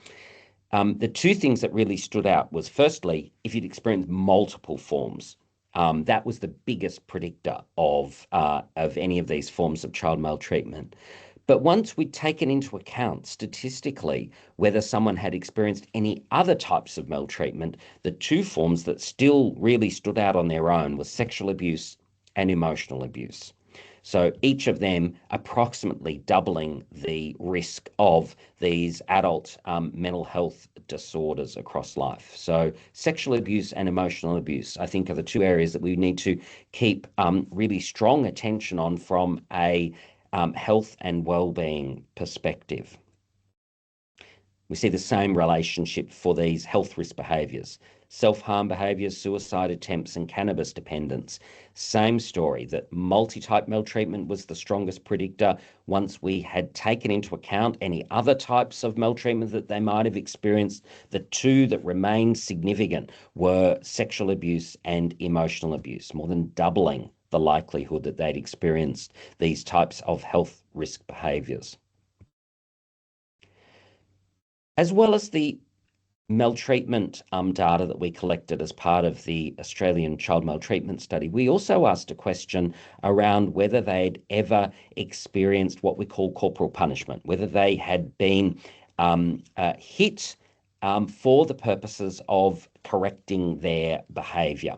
the 2 things that really stood out was, firstly, if you'd experienced multiple forms. That was the biggest predictor of any of these forms of child maltreatment. But once we'd taken into account statistically whether someone had experienced any other types of maltreatment, the 2 forms that still really stood out on their own were sexual abuse and emotional abuse. So each of them approximately doubling the risk of these adult mental health disorders across life. So sexual abuse and emotional abuse, I think, are the 2 areas that we need to keep really strong attention on from a health and well-being perspective. We see the same relationship for these health risk behaviours. Self-harm behaviours, suicide attempts and cannabis dependence. Same story, that multi-type maltreatment was the strongest predictor. Once we had taken into account any other types of maltreatment that they might have experienced, the two that remained significant were sexual abuse and emotional abuse, more than doubling the likelihood that they'd experienced these types of health risk behaviours. As well as the maltreatment data that we collected as part of the Australian Child Maltreatment Study, we also asked a question around whether they'd ever experienced what we call corporal punishment, whether they had been hit for the purposes of correcting their behaviour.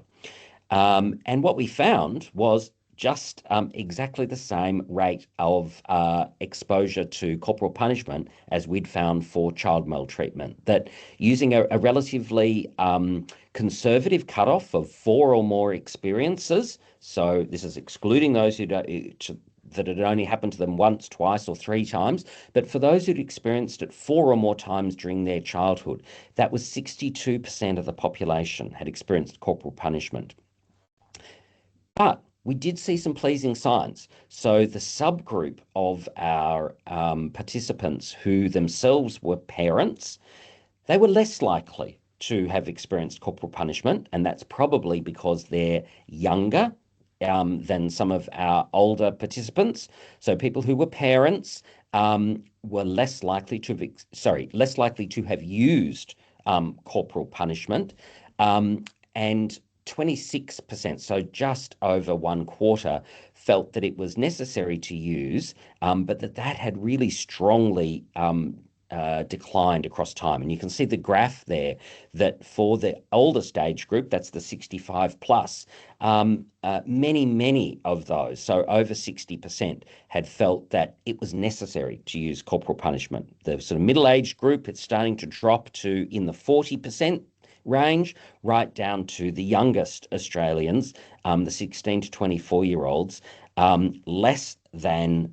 And what we found was just exactly the same rate of exposure to corporal punishment as we'd found for child maltreatment, that using a relatively conservative cutoff of 4 or more experiences, so this is excluding those who don't, that it only happened to them once, twice, or 3 times, but for those who'd experienced it 4 or more times during their childhood, that was 62% of the population had experienced corporal punishment. But we did see some pleasing signs. So the subgroup of our participants who themselves were parents, they were less likely to have experienced corporal punishment, and that's probably because they're younger than some of our older participants. So people who were parents were less likely to have used corporal punishment, and 26%, so just over 1/4, felt that it was necessary to use, but that had really strongly declined across time. And you can see the graph there that for the oldest age group, that's the 65 plus, many of those, so over 60%, had felt that it was necessary to use corporal punishment. The sort of middle-aged group, it's starting to drop to in the 40% range, right down to the youngest Australians, the 16 to 24-year-olds, less than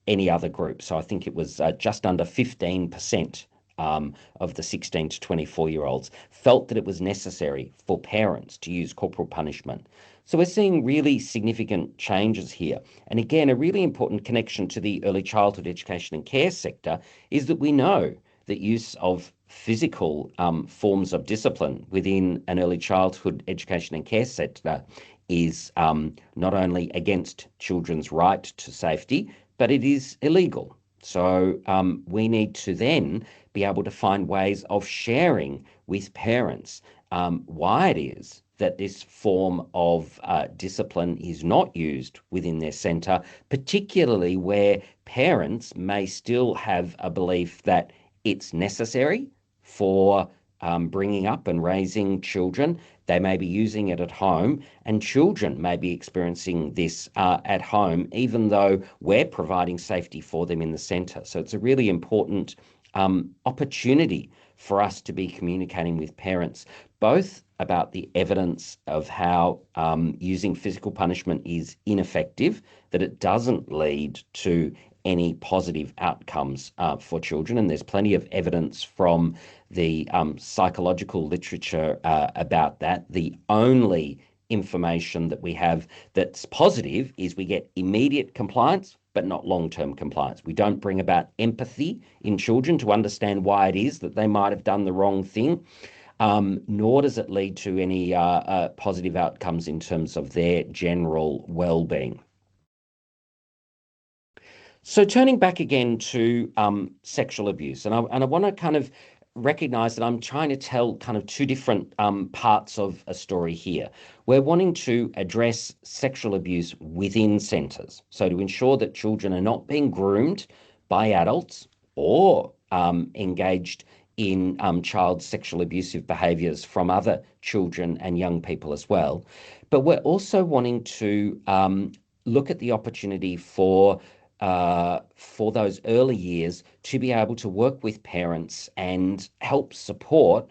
any other group. So I think it was just under 15% of the 16 to 24-year-olds felt that it was necessary for parents to use corporal punishment. So we're seeing really significant changes here. And again, a really important connection to the early childhood education and care sector is that we know that use of physical forms of discipline within an early childhood education and care sector is not only against children's right to safety, but it is illegal. So we need to then be able to find ways of sharing with parents why it is that this form of discipline is not used within their centre, particularly where parents may still have a belief that it's necessary for bringing up and raising children. They may be using it at home, and children may be experiencing this at home, even though we're providing safety for them in the centre. So it's a really important opportunity for us to be communicating with parents, both about the evidence of how using physical punishment is ineffective, that it doesn't lead to any positive outcomes for children. And there's plenty of evidence from the psychological literature about that. The only information that we have that's positive is we get immediate compliance, but not long-term compliance. We don't bring about empathy in children to understand why it is that they might have done the wrong thing, nor does it lead to any positive outcomes in terms of their general well-being. So turning back again to sexual abuse, and I want to kind of recognize that I'm trying to tell kind of 2 different parts of a story here. We're wanting to address sexual abuse within centres, so to ensure that children are not being groomed by adults or engaged in child sexual abusive behaviours from other children and young people as well. But we're also wanting to look at the opportunity for those early years to be able to work with parents and help support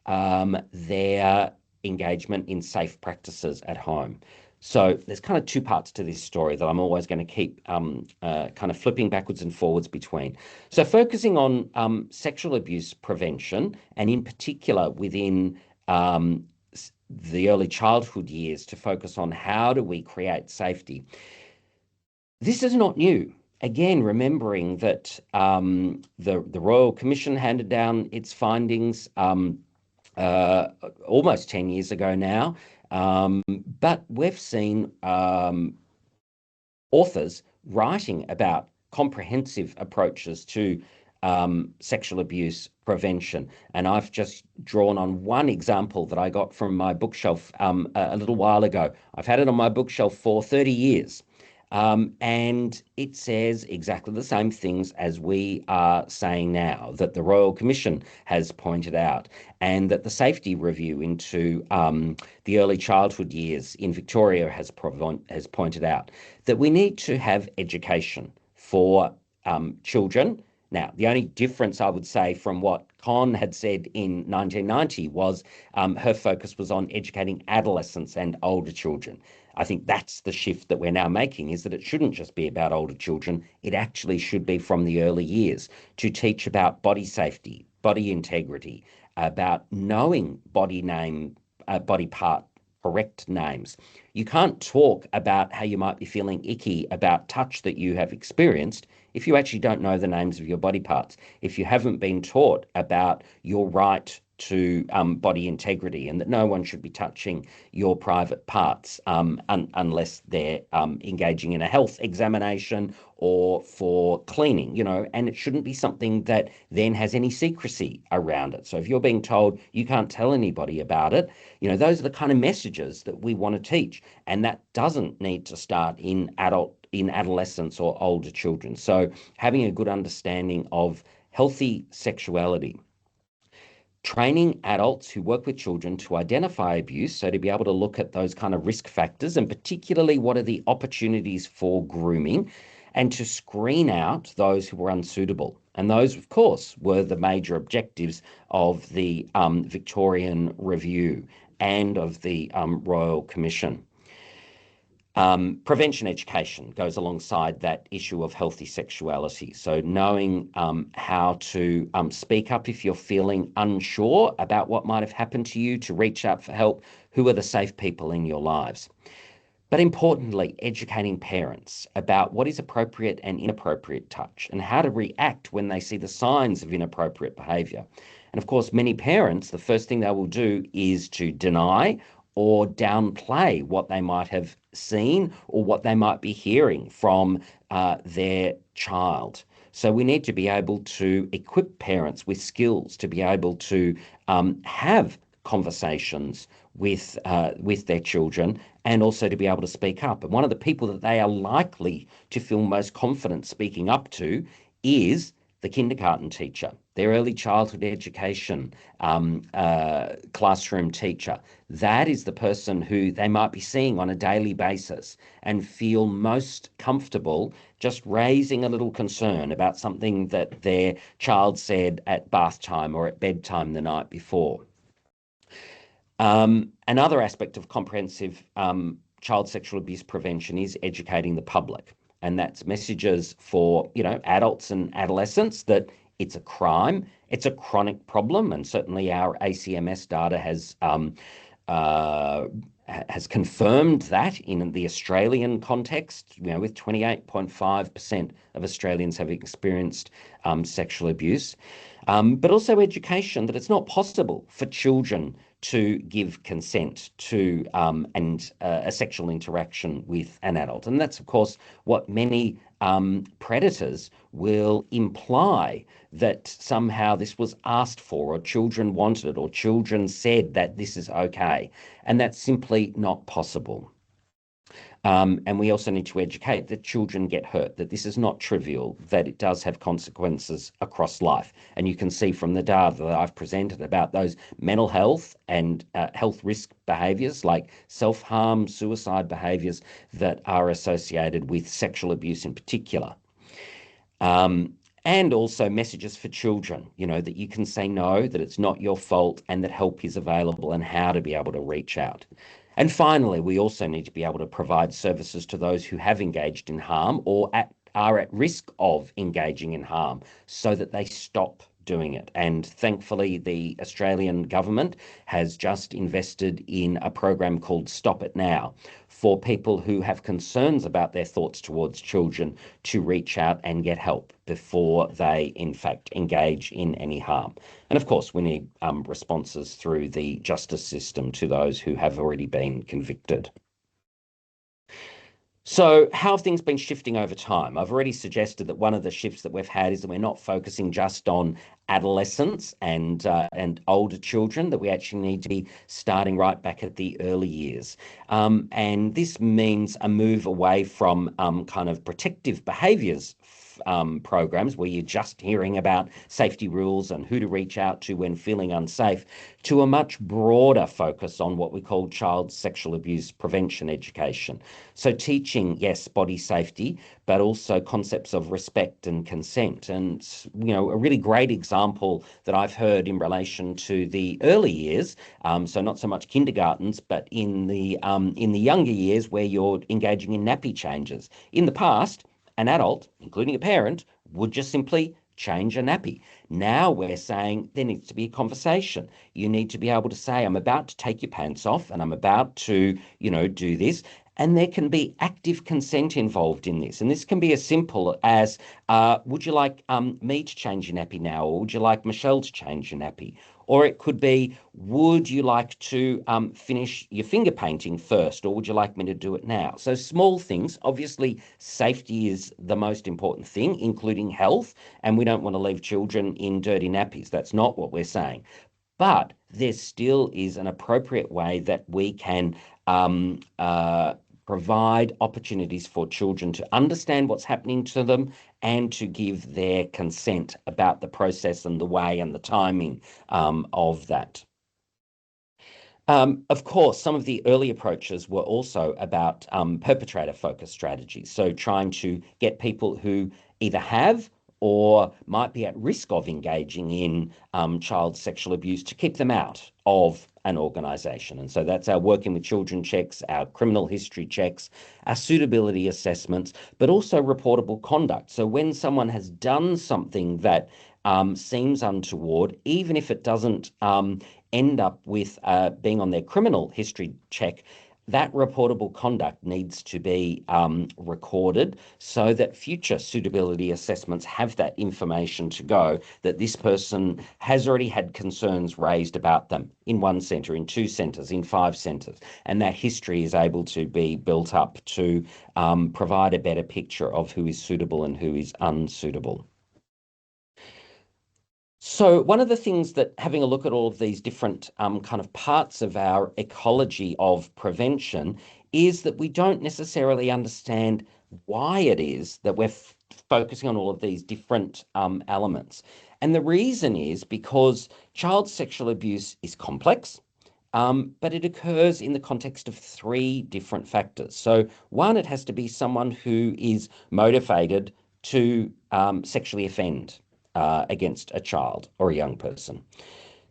their engagement in safe practices at home. So there's kind of two parts to this story that I'm always going to keep kind of flipping backwards and forwards between. So focusing on sexual abuse prevention, and in particular within the early childhood years, to focus on how do we create safety. This is not new. Again, remembering that the Royal Commission handed down its findings almost 10 years ago now, but we've seen authors writing about comprehensive approaches to sexual abuse prevention. And I've just drawn on one example that I got from my bookshelf a little while ago. I've had it on my bookshelf for 30 years. And it says exactly the same things as we are saying now, that the Royal Commission has pointed out, and that the safety review into the early childhood years in Victoria has pointed out, that we need to have education for children. Now, the only difference I would say from what Con had said in 1990 was her focus was on educating adolescents and older children. I think that's the shift that we're now making, is that it shouldn't just be about older children. It actually should be from the early years, to teach about body safety, body integrity, about knowing body part correct names. You can't talk about how you might be feeling icky about touch that you have experienced if you actually don't know the names of your body parts, if you haven't been taught about your right to body integrity, and that no one should be touching your private parts unless they're engaging in a health examination or for cleaning, and it shouldn't be something that then has any secrecy around it. So if you're being told you can't tell anybody about it, those are the kind of messages that we want to teach, and that doesn't need to start in adolescence or older children. So having a good understanding of healthy sexuality, training adults who work with children to identify abuse, so to be able to look at those kind of risk factors, and particularly what are the opportunities for grooming, and to screen out those who were unsuitable. And those, of course, were the major objectives of the Victorian Review and of the Royal Commission. Prevention education goes alongside that issue of healthy sexuality. So knowing how to speak up if you're feeling unsure about what might have happened to you, to reach out for help, who are the safe people in your lives. But importantly, educating parents about what is appropriate and inappropriate touch, and how to react when they see the signs of inappropriate behaviour. And of course, many parents, the first thing they will do is to deny or downplay what they might have seen or what they might be hearing from their child. So we need to be able to equip parents with skills to be able to have conversations with their children, and also to be able to speak up. And one of the people that they are likely to feel most confident speaking up to is the kindergarten teacher, their early childhood education classroom teacher. That is the person who they might be seeing on a daily basis and feel most comfortable just raising a little concern about something that their child said at bath time or at bedtime the night before. Another aspect of comprehensive child sexual abuse prevention is educating the public. And that's messages for, adults and adolescents that it's a crime, it's a chronic problem, and certainly our ACMS data has confirmed that in the Australian context, with 28.5% of Australians having experienced sexual abuse, but also education that it's not possible for children to give consent to a sexual interaction with an adult. And that's, of course, what many predators will imply, that somehow this was asked for, or children wanted it, or children said that this is okay. And that's simply not possible. And we also need to educate that children get hurt, that this is not trivial, that it does have consequences across life. And you can see from the data that I've presented about those mental health and health risk behaviours like self-harm, suicide behaviours that are associated with sexual abuse in particular. And also messages for children, that you can say no, that it's not your fault, and that help is available, and how to be able to reach out. And finally, we also need to be able to provide services to those who have engaged in harm or are at risk of engaging in harm so that they stop doing it. And thankfully, the Australian government has just invested in a program called Stop It Now for people who have concerns about their thoughts towards children to reach out and get help before they, in fact, engage in any harm. And of course, we need responses through the justice system to those who have already been convicted. So how have things been shifting over time? I've already suggested that one of the shifts that we've had is that we're not focusing just on adolescents and older children, that we actually need to be starting right back at the early years. And this means a move away from kind of protective behaviours programs where you're just hearing about safety rules and who to reach out to when feeling unsafe, to a much broader focus on what we call child sexual abuse prevention education. So teaching, yes, body safety, but also concepts of respect and consent. And, you know, a really great example that I've heard in relation to the early years, so not so much kindergartens, but in the younger years where you're engaging in nappy changes. In the past, an adult, including a parent, would just simply change a nappy. Now we're saying there needs to be a conversation. You need to be able to say, I'm about to take your pants off and I'm about to, you know, do this. And there can be active consent involved in this. And this can be as simple as, would you like me to change your nappy now? Or would you like Michele to change your nappy? Or it could be, would you like to finish your finger painting first, or would you like me to do it now? So small things. Obviously, safety is the most important thing, including health, and we don't want to leave children in dirty nappies. That's not what we're saying. But there still is an appropriate way that we can provide opportunities for children to understand what's happening to them and to give their consent about the process and the way and the timing of that. Of course, some of the early approaches were also about perpetrator-focused strategies. So trying to get people who either have or might be at risk of engaging in child sexual abuse to keep them out of an organisation. And so that's our working with children checks, our criminal history checks, our suitability assessments, but also reportable conduct. So when someone has done something that seems untoward, even if it doesn't end up with being on their criminal history check, that reportable conduct needs to be recorded so that future suitability assessments have that information to go, that this person has already had concerns raised about them in one centre, in 2 centres, in 5 centres, and that history is able to be built up to provide a better picture of who is suitable and who is unsuitable. So one of the things that having a look at all of these different kind of parts of our ecology of prevention is that we don't necessarily understand why it is that we're focusing on all of these different elements. And the reason is because child sexual abuse is complex, but it occurs in the context of 3 different factors. So one, it has to be someone who is motivated to sexually offend against a child or a young person.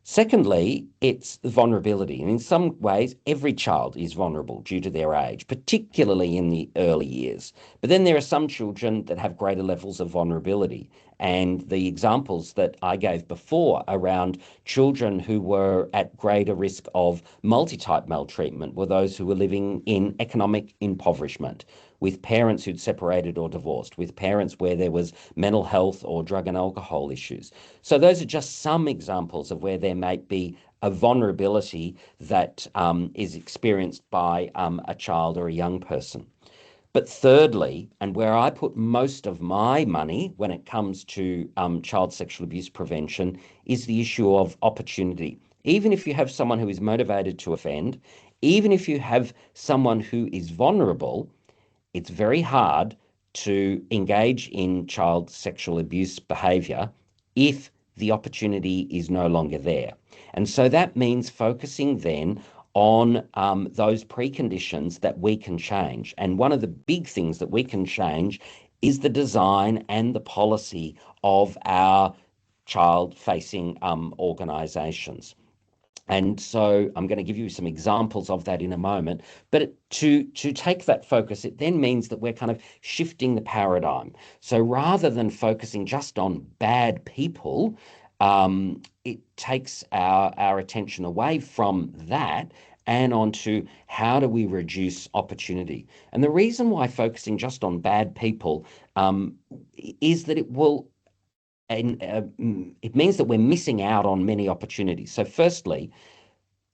Secondly, it's vulnerability. And in some ways, every child is vulnerable due to their age, particularly in the early years. But then there are some children that have greater levels of vulnerability. And the examples that I gave before around children who were at greater risk of multi-type maltreatment were those who were living in economic impoverishment, with parents who'd separated or divorced, with parents where there was mental health or drug and alcohol issues. So those are just some examples of where there might be a vulnerability that is experienced by a child or a young person. But thirdly, and where I put most of my money when it comes to child sexual abuse prevention, is the issue of opportunity. Even if you have someone who is motivated to offend, even if you have someone who is vulnerable, it's very hard to engage in child sexual abuse behaviour if the opportunity is no longer there. And so that means focusing then on those preconditions that we can change. And one of the big things that we can change is the design and the policy of our child-facing organisations. And so I'm going to give you some examples of that in a moment. But to take that focus, it then means that we're kind of shifting the paradigm. So rather than focusing just on bad people, it takes our attention away from that and onto how do we reduce opportunity. And the reason why focusing just on bad people is that it will, and it means that we're missing out on many opportunities. So firstly,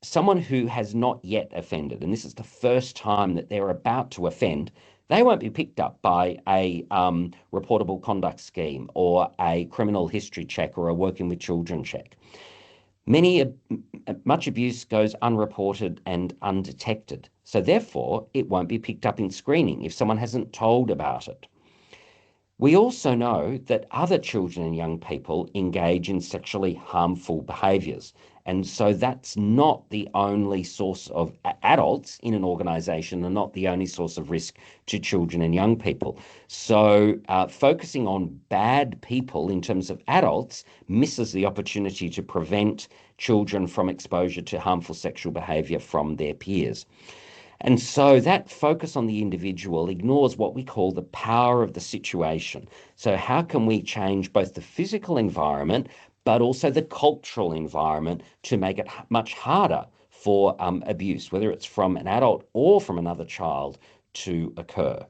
someone who has not yet offended, and this is the first time that they're about to offend, they won't be picked up by a reportable conduct scheme or a criminal history check or a working with children check. Much abuse goes unreported and undetected. So therefore, it won't be picked up in screening if someone hasn't told about it. We also know that other children and young people engage in sexually harmful behaviours. And so that's not the only source of adults in an organisation and not the only source of risk to children and young people. So focusing on bad people in terms of adults misses the opportunity to prevent children from exposure to harmful sexual behaviour from their peers. And so that focus on the individual ignores what we call the power of the situation. So how can we change both the physical environment, but also the cultural environment to make it much harder for abuse, whether it's from an adult or from another child, to occur?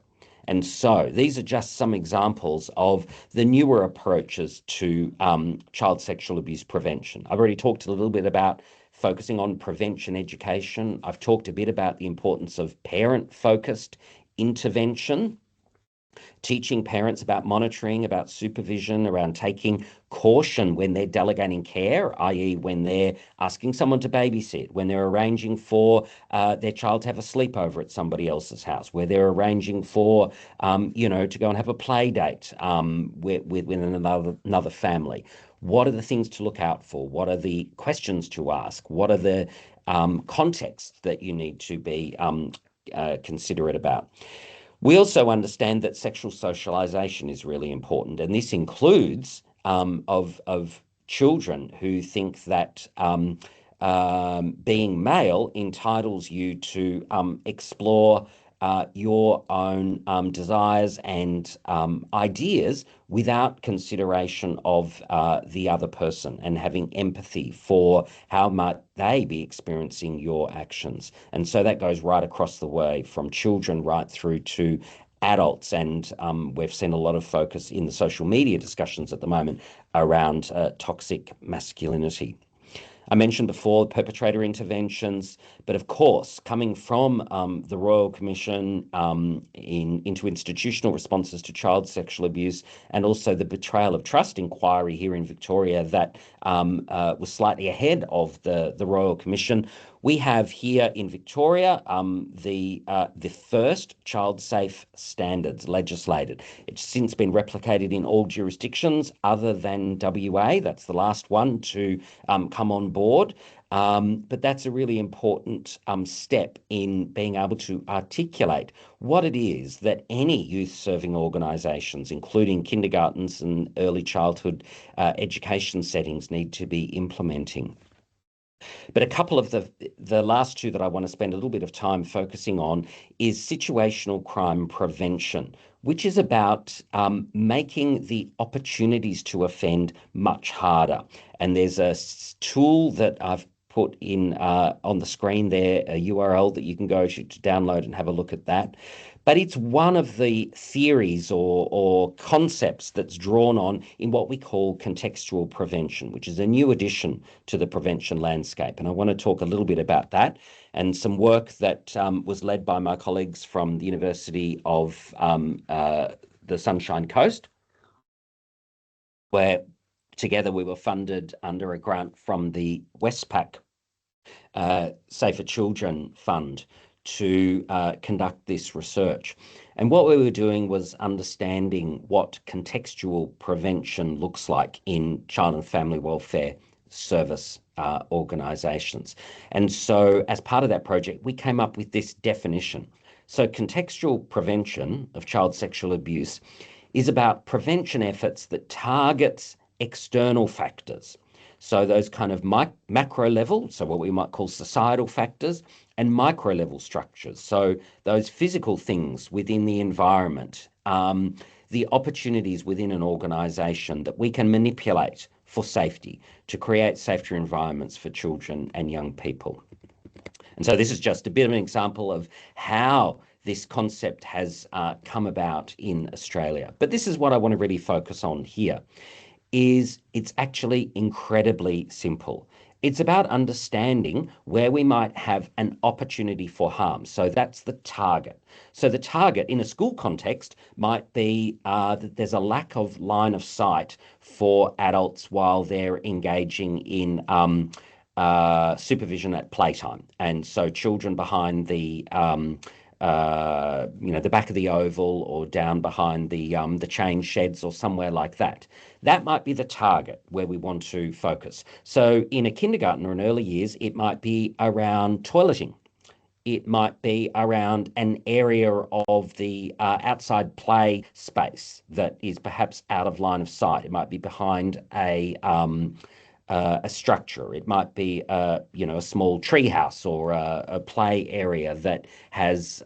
And so these are just some examples of the newer approaches to child sexual abuse prevention. I've already talked a little bit about focusing on prevention education. I've talked a bit about the importance of parent-focused intervention, teaching parents about monitoring, about supervision, around taking caution when they're delegating care, i.e. when they're asking someone to babysit, when they're arranging for their child to have a sleepover at somebody else's house, where they're arranging for, to go and have a play date with another family. What are the things to look out for? What are the questions to ask? What are the contexts that you need to be considerate about? We also understand that sexual socialization is really important, and this includes of children who think that being male entitles you to explore your own desires and ideas without consideration of the other person and having empathy for how might they be experiencing your actions. And so that goes right across the way from children right through to adults. And we've seen a lot of focus in the social media discussions at the moment around toxic masculinity. I mentioned before perpetrator interventions, but of course, coming from the Royal Commission into institutional responses to child sexual abuse, and also the betrayal of trust inquiry here in Victoria that was slightly ahead of the Royal Commission, we have here in Victoria the first child safe standards legislated. It's since been replicated in all jurisdictions other than WA. That's the last one to come on board. But that's a really important step in being able to articulate what it is that any youth serving organisations, including kindergartens and early childhood education settings, need to be implementing. But a couple of the last two that I want to spend a little bit of time focusing on is situational crime prevention, which is about making the opportunities to offend much harder. And there's a tool that I've put in on the screen there, a URL that you can go to download and have a look at that. But it's one of the theories or concepts that's drawn on in what we call contextual prevention, which is a new addition to the prevention landscape. And I want to talk a little bit about that and some work that was led by my colleagues from the University of the Sunshine Coast, where together we were funded under a grant from the Westpac Safer Children Fund to conduct this research. And what we were doing was understanding what contextual prevention looks like in child and family welfare service organisations. And so as part of that project, we came up with this definition. So contextual prevention of child sexual abuse is about prevention efforts that targets external factors. So those kind of macro level, so what we might call societal factors, and micro level structures. So those physical things within the environment, the opportunities within an organisation that we can manipulate for safety, to create safer environments for children and young people. And so this is just a bit of an example of how this concept has come about in Australia. But this is what I want to really focus on here, is it's actually incredibly simple. It's about understanding where we might have an opportunity for harm. So that's the target. So the target in a school context might be that there's a lack of line of sight for adults while they're engaging in supervision at playtime. And so children behind the the back of the oval, or down behind the change sheds, or somewhere like that. That might be the target where we want to focus. So in a kindergarten or in early years, it might be around toileting. It might be around an area of the outside play space that is perhaps out of line of sight. It might be behind a structure. It might be a small treehouse, or a play area that has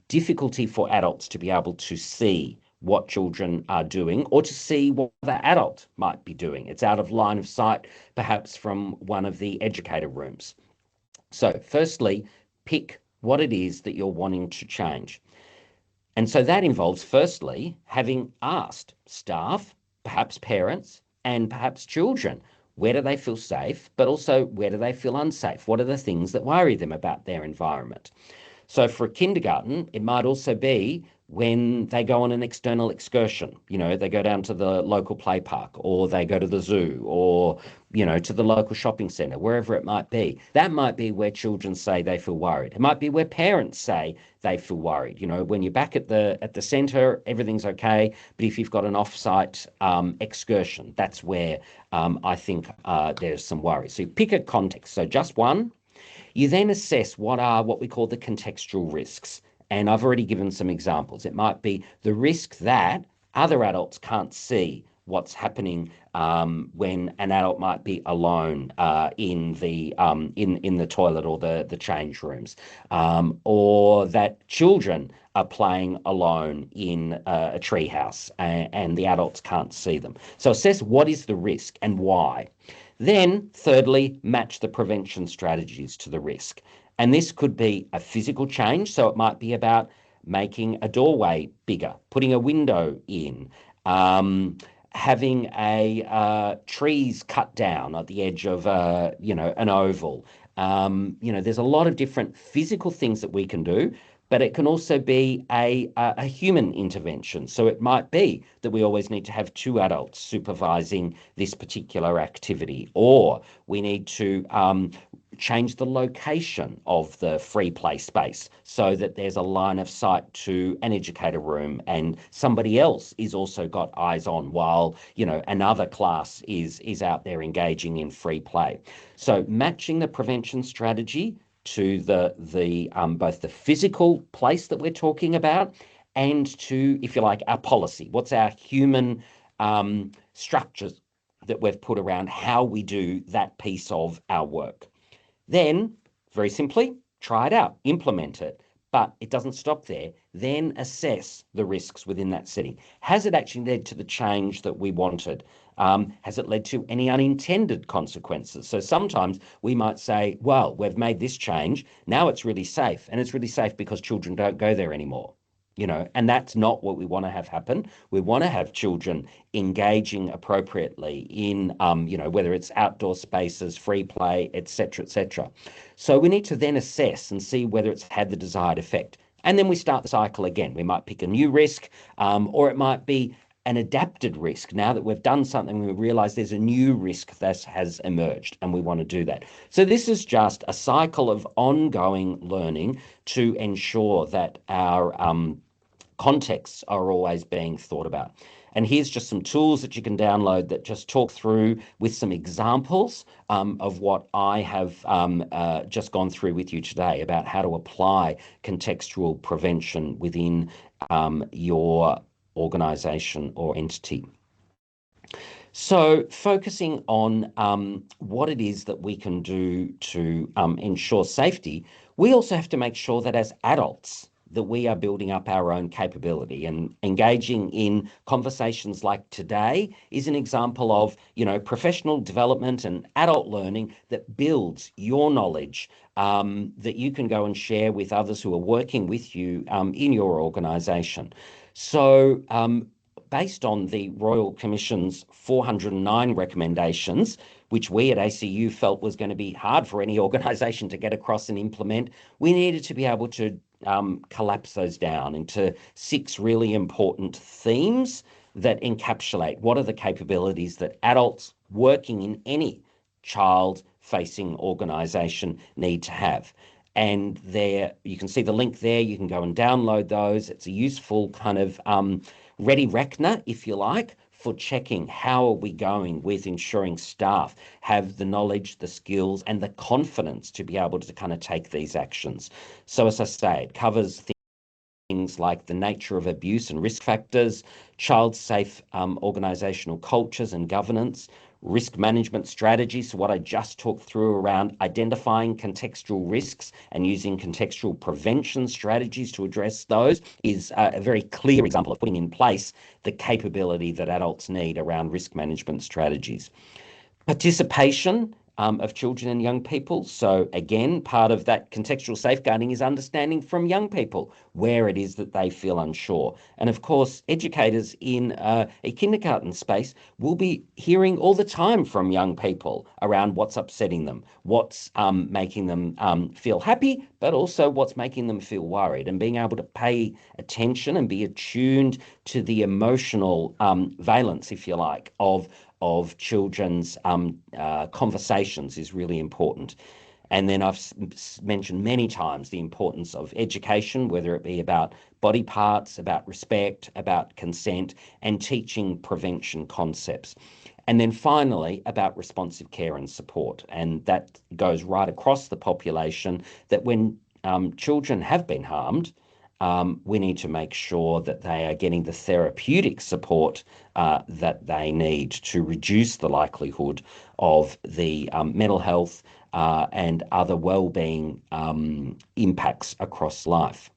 difficulty for adults to be able to see what children are doing, or to see what the adult might be doing. It's out of line of sight, perhaps from one of the educator rooms. So firstly, pick what it is that you're wanting to change. And so that involves, firstly, having asked staff, perhaps parents, and perhaps children, where do they feel safe, but also where do they feel unsafe? What are the things that worry them about their environment? So for a kindergarten, it might also be when they go on an external excursion. They go down to the local play park, or they go to the zoo, or to the local shopping centre, wherever it might be. That might be where children say they feel worried. It might be where parents say they feel worried. When you're back at the centre, everything's okay, but if you've got an off-site excursion, that's where I think there's some worry. So you pick a context, so just one. You then assess what we call the contextual risks. And I've already given some examples. It might be the risk that other adults can't see what's happening when an adult might be alone in the toilet or the change rooms, or that children are playing alone in a treehouse and the adults can't see them. So assess what is the risk and why. Then, thirdly, match the prevention strategies to the risk. And this could be a physical change. So it might be about making a doorway bigger, putting a window in, having trees cut down at the edge of an oval. There's a lot of different physical things that we can do, but it can also be a human intervention. So it might be that we always need to have two adults supervising this particular activity, or we need to change the location of the free play space so that there's a line of sight to an educator room and somebody else is also got eyes on while another class is out there engaging in free play. So matching the prevention strategy to the both the physical place that we're talking about and to, if you like, our policy. What's our human structures that we've put around how we do that piece of our work? Then, very simply, try it out, implement it. But it doesn't stop there. Then assess the risks within that setting. Has it actually led to the change that we wanted? Has it led to any unintended consequences? So sometimes we might say, well, we've made this change. Now it's really safe. And it's really safe because children don't go there anymore. And that's not what we want to have happen. We want to have children engaging appropriately in, whether it's outdoor spaces, free play, etc., etc. So we need to then assess and see whether it's had the desired effect. And then we start the cycle again. We might pick a new risk, or it might be an adapted risk. Now that we've done something, we realize there's a new risk that has emerged and we want to do that. So this is just a cycle of ongoing learning to ensure that our contexts are always being thought about. And here's just some tools that you can download that just talk through with some examples of what I have just gone through with you today about how to apply contextual prevention within your organisation or entity. So focusing on what it is that we can do to ensure safety, we also have to make sure that as adults that we are building up our own capability, and engaging in conversations like today is an example of, professional development and adult learning that builds your knowledge, that you can go and share with others who are working with you in your organisation. So based on the Royal Commission's 409 recommendations, which we at ACU felt was going to be hard for any organisation to get across and implement, we needed to be able to collapse those down into 6 really important themes that encapsulate what are the capabilities that adults working in any child-facing organisation need to have. And there, you can see the link there. You can go and download those. It's a useful kind of ready reckoner, if you like, for checking how are we going with ensuring staff have the knowledge, the skills, and the confidence to be able to kind of take these actions. So as I say, it covers things like the nature of abuse and risk factors, child-safe organisational cultures and governance, risk management strategies, so what I just talked through around identifying contextual risks and using contextual prevention strategies to address those is a very clear example of putting in place the capability that adults need around risk management strategies. Participation of children and young people. So again, part of that contextual safeguarding is understanding from young people where it is that they feel unsure. And of course, educators in a kindergarten space will be hearing all the time from young people around what's upsetting them, what's making them feel happy, but also what's making them feel worried, and being able to pay attention and be attuned to the emotional valence, if you like, of children's conversations is really important. And then I've mentioned many times the importance of education, whether it be about body parts, about respect, about consent, and teaching prevention concepts. And then finally, about responsive care and support. And that goes right across the population, that when children have been harmed, we need to make sure that they are getting the therapeutic support that they need to reduce the likelihood of the mental health and other well-being impacts across life.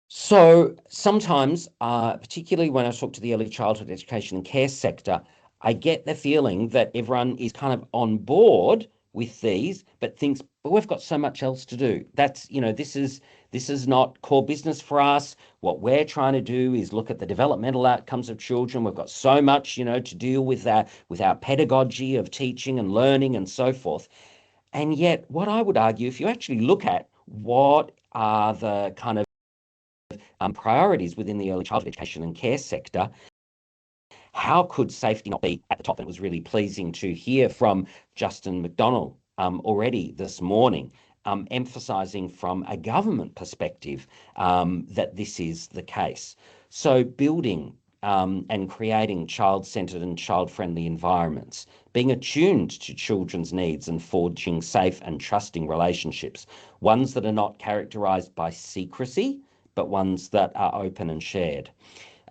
So sometimes, particularly when I talk to the early childhood education and care sector, I get the feeling that everyone is kind of on board with these, but thinks, but we've got so much else to do. That's, this is not core business for us. What we're trying to do is look at the developmental outcomes of children. We've got so much, to deal with our pedagogy of teaching and learning and so forth. And yet, what I would argue, if you actually look at what are the kind of priorities within the early childhood education and care sector, how could safety not be at the top? And it was really pleasing to hear from Justin McDonnell already this morning, emphasising from a government perspective that this is the case. So building and creating child-centred and child-friendly environments, being attuned to children's needs and forging safe and trusting relationships, ones that are not characterised by secrecy, but ones that are open and shared.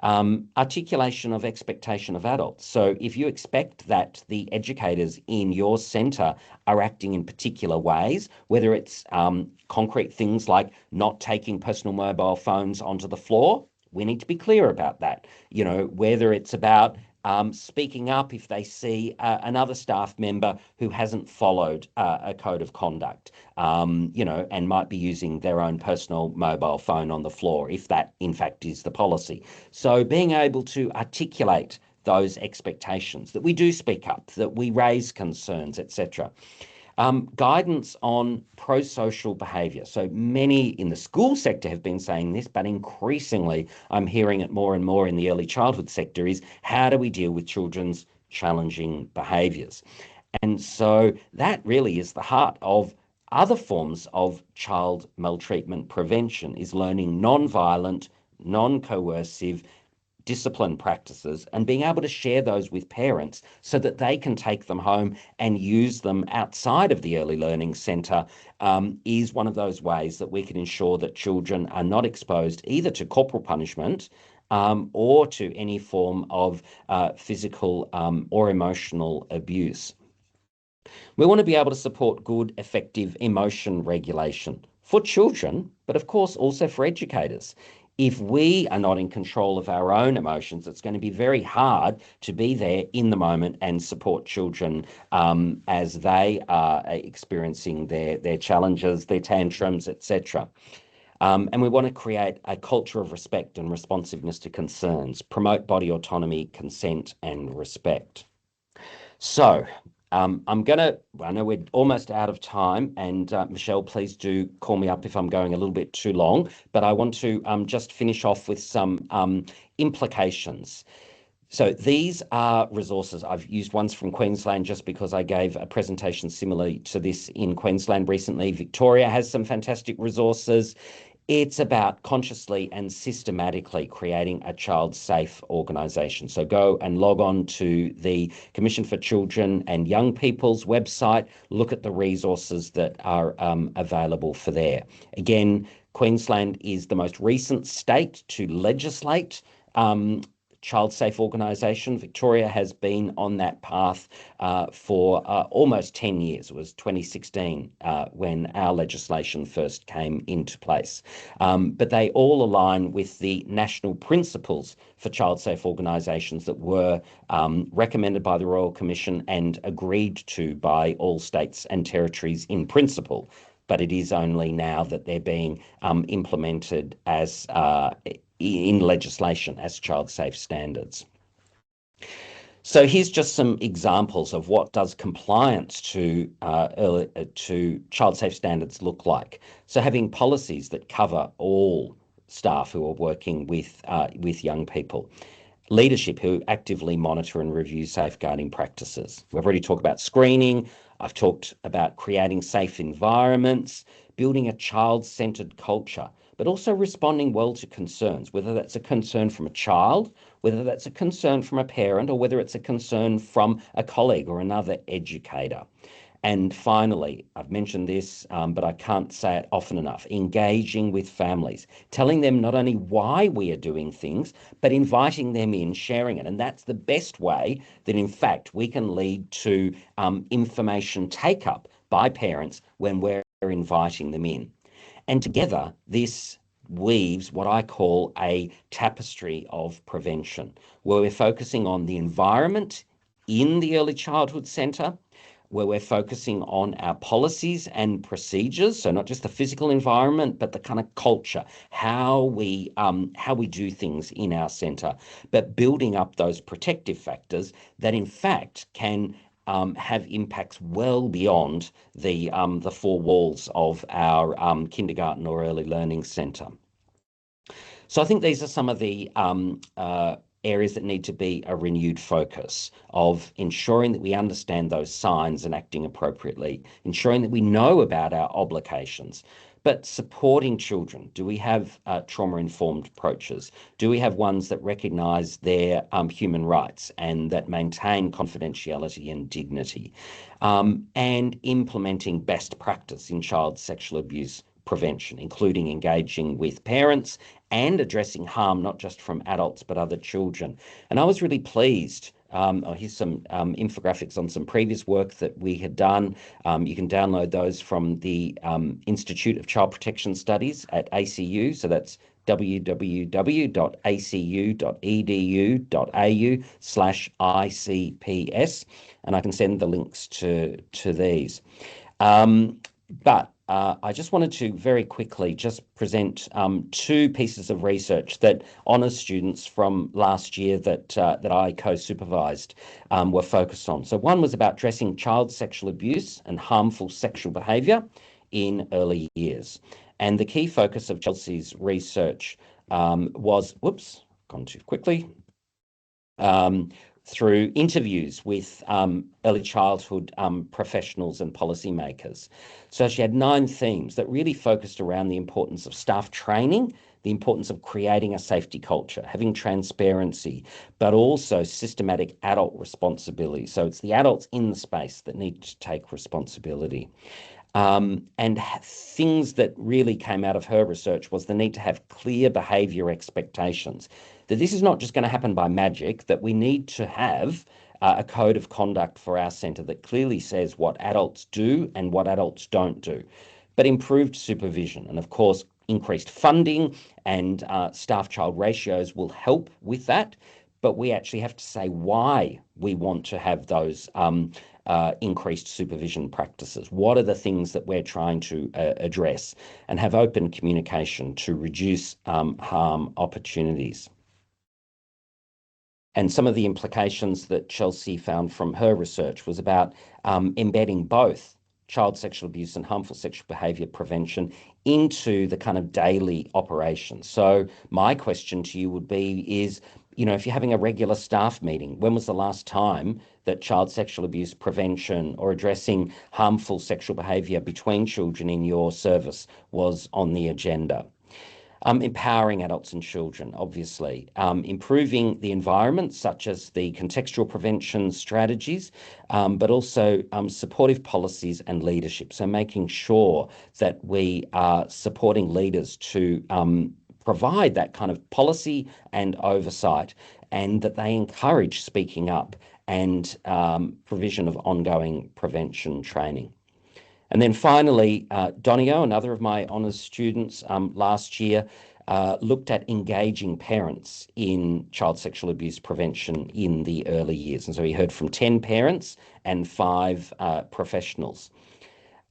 Articulation of expectation of adults. So if you expect that the educators in your centre are acting in particular ways, whether it's concrete things like not taking personal mobile phones onto the floor, we need to be clear about that. Whether it's about speaking up if they see another staff member who hasn't followed a code of conduct, and might be using their own personal mobile phone on the floor, if that in fact is the policy. So being able to articulate those expectations, that we do speak up, that we raise concerns, etc. Guidance on pro-social behaviour. So many in the school sector have been saying this, but increasingly I'm hearing it more and more in the early childhood sector, is how do we deal with children's challenging behaviours? And so that really is the heart of other forms of child maltreatment prevention, is learning non-violent, non-coercive discipline practices and being able to share those with parents so that they can take them home and use them outside of the early learning centre, is one of those ways that we can ensure that children are not exposed either to corporal punishment or to any form of physical or emotional abuse. We want to be able to support good, effective emotion regulation for children, but of course also for educators. If we are not in control of our own emotions, it's going to be very hard to be there in the moment and support children as they are experiencing their challenges, their tantrums, etc. And we want to create a culture of respect and responsiveness to concerns, promote body autonomy, consent, and respect. So I know we're almost out of time, and Michele, please do call me up if I'm going a little bit too long, but I want to just finish off with some implications. So these are resources. I've used ones from Queensland just because I gave a presentation similar to this in Queensland recently. Victoria has some fantastic resources. It's about consciously and systematically creating a child-safe organisation. So go and log on to the Commission for Children and Young People's website, look at the resources that are available for there. Again, Queensland is the most recent state to legislate child-safe organisation. Victoria has been on that path for almost 10 years. It was 2016 when our legislation first came into place. But they all align with the national principles for child-safe organisations that were recommended by the Royal Commission and agreed to by all states and territories in principle. But it is only now that they're being implemented as in legislation as child-safe standards. So here's just some examples of what does compliance to child-safe standards look like. So having policies that cover all staff who are working with young people. Leadership who actively monitor and review safeguarding practices. We've already talked about screening. I've talked about creating safe environments, building a child-centred culture, but also responding well to concerns, whether that's a concern from a child, whether that's a concern from a parent, or whether it's a concern from a colleague or another educator. And finally, I've mentioned this, but I can't say it often enough, engaging with families, telling them not only why we are doing things, but inviting them in, sharing it. And that's the best way that, in fact, we can lead to information take-up by parents when we're inviting them in. And together, this weaves what I call a tapestry of prevention, where we're focusing on the environment in the early childhood centre, where we're focusing on our policies and procedures, so not just the physical environment, but the kind of culture, how we do things in our centre, but building up those protective factors that in fact can have impacts well beyond the four walls of our kindergarten or early learning centre. So I think these are some of the areas that need to be a renewed focus of ensuring that we understand those signs and acting appropriately, ensuring that we know about our obligations, but supporting children. Do we have trauma-informed approaches? Do we have ones that recognise their human rights and that maintain confidentiality and dignity? And implementing best practice in child sexual abuse prevention, including engaging with parents and addressing harm, not just from adults, but other children. And I was really pleased. Here's some infographics on some previous work that we had done. You can download those from the Institute of Child Protection Studies at ACU. So that's www.acu.edu.au/ICPS. And I can send the links to these. But I just wanted to very quickly just present two pieces of research that honours students from last year that I co-supervised were focused on. So one was about addressing child sexual abuse and harmful sexual behaviour in early years. And the key focus of Chelsea's research was, gone too quickly, through interviews with early childhood professionals and policymakers. So she had 9 themes that really focused around the importance of staff training, the importance of creating a safety culture, having transparency, but also systematic adult responsibility. So it's the adults in the space that need to take responsibility. And things that really came out of her research was the need to have clear behaviour expectations, that this is not just going to happen by magic, that we need to have a code of conduct for our centre that clearly says what adults do and what adults don't do, but improved supervision. And of course, increased funding and staff-child ratios will help with that. But we actually have to say why we want to have those increased supervision practices. What are the things that we're trying to address, and have open communication to reduce harm opportunities. And some of the implications that Chelsea found from her research was about embedding both child sexual abuse and harmful sexual behaviour prevention into the kind of daily operations. So my question to you would be is, you know, if you're having a regular staff meeting, when was the last time that child sexual abuse prevention or addressing harmful sexual behaviour between children in your service was on the agenda? Empowering adults and children, obviously, improving the environment, such as the contextual prevention strategies, but also supportive policies and leadership. So making sure that we are supporting leaders to provide that kind of policy and oversight, and that they encourage speaking up and provision of ongoing prevention training. And then finally, Donio, another of my honours students last year, looked at engaging parents in child sexual abuse prevention in the early years. And so he heard from 10 parents and 5 professionals.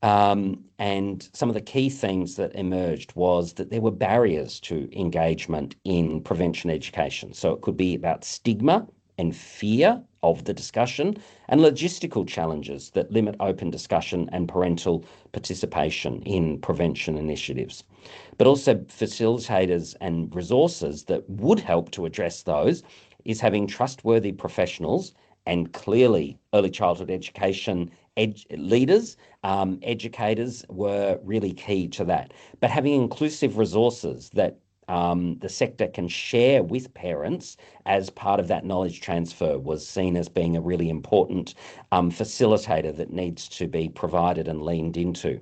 And some of the key themes that emerged was that there were barriers to engagement in prevention education. So it could be about stigma and fear of the discussion, and logistical challenges that limit open discussion and parental participation in prevention initiatives. But also facilitators and resources that would help to address those is having trustworthy professionals, and clearly early childhood education leaders, educators were really key to that. But having inclusive resources that the sector can share with parents as part of that knowledge transfer was seen as being a really important facilitator that needs to be provided and leaned into.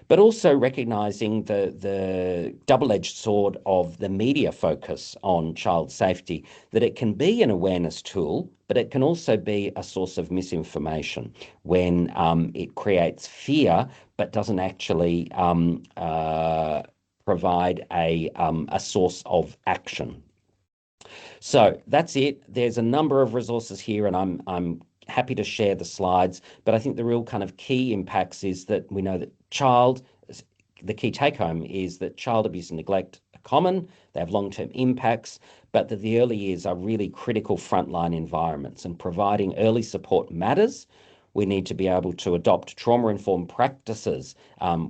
But also recognising the double-edged sword of the media focus on child safety, that it can be an awareness tool, but it can also be a source of misinformation when it creates fear but doesn't actually provide a source of action. So that's it. There's a number of resources here, and I'm happy to share the slides, but I think the real kind of key impacts is that we know that the key take home is that child abuse and neglect are common, they have long-term impacts, but that the early years are really critical frontline environments, and providing early support matters. We need to be able to adopt trauma-informed practices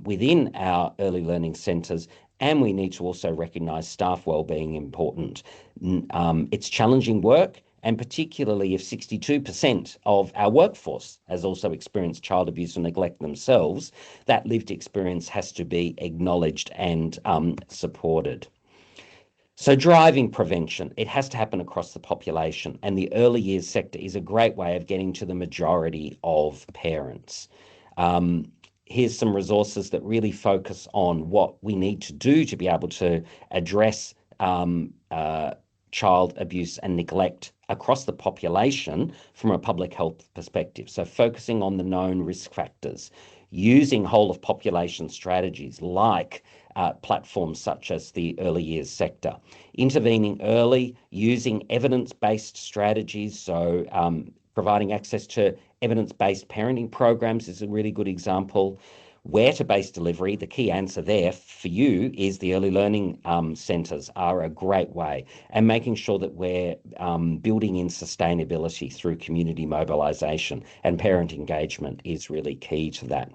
within our early learning centres, and we need to also recognise staff wellbeing important. It's challenging work, and particularly if 62% of our workforce has also experienced child abuse or neglect themselves, that lived experience has to be acknowledged and supported. So driving prevention, it has to happen across the population, and the early years sector is a great way of getting to the majority of parents. Here's some resources that really focus on what we need to do to be able to address child abuse and neglect across the population from a public health perspective. So focusing on the known risk factors, using whole of population strategies like platforms such as the early years sector, intervening early, using evidence-based strategies. So providing access to evidence-based parenting programs is a really good example. Where to base delivery, the key answer there for you is the early learning centres are a great way, and making sure that we're building in sustainability through community mobilisation, and parent engagement is really key to that.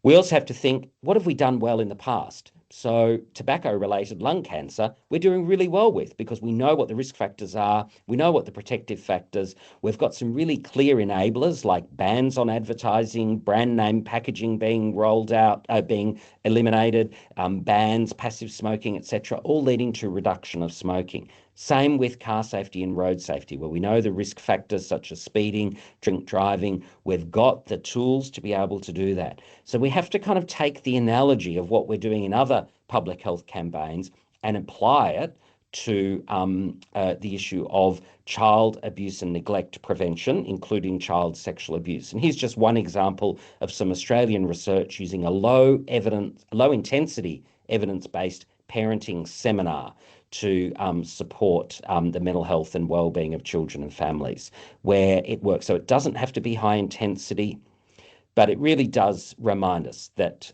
We also have to think, what have we done well in the past? So tobacco-related lung cancer, we're doing really well with, because we know what the risk factors are, we know what the protective factors, we've got some really clear enablers like bans on advertising, brand name packaging being rolled out, being eliminated, bans, passive smoking, etc., all leading to reduction of smoking. Same with car safety and road safety, where we know the risk factors such as speeding, drink driving. We've got the tools to be able to do that. So we have to kind of take the analogy of what we're doing in other public health campaigns and apply it to the issue of child abuse and neglect prevention, including child sexual abuse. And here's just one example of some Australian research using a low intensity evidence-based parenting seminar to support the mental health and well-being of children and families, where it works. So it doesn't have to be high intensity, but it really does remind us that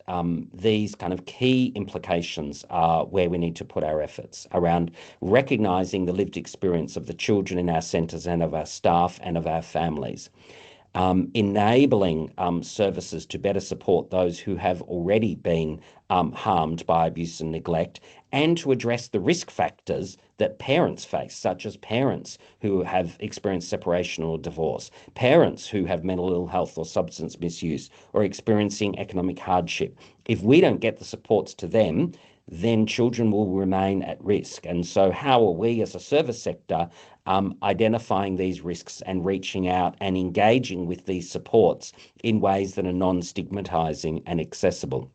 these kind of key implications are where we need to put our efforts around recognising the lived experience of the children in our centres and of our staff and of our families. Enabling services to better support those who have already been harmed by abuse and neglect, and to address the risk factors that parents face, such as parents who have experienced separation or divorce, parents who have mental ill health or substance misuse, or experiencing economic hardship. If we don't get the supports to them, then children will remain at risk. And so how are we as a service sector identifying these risks and reaching out and engaging with these supports in ways that are non-stigmatizing and accessible?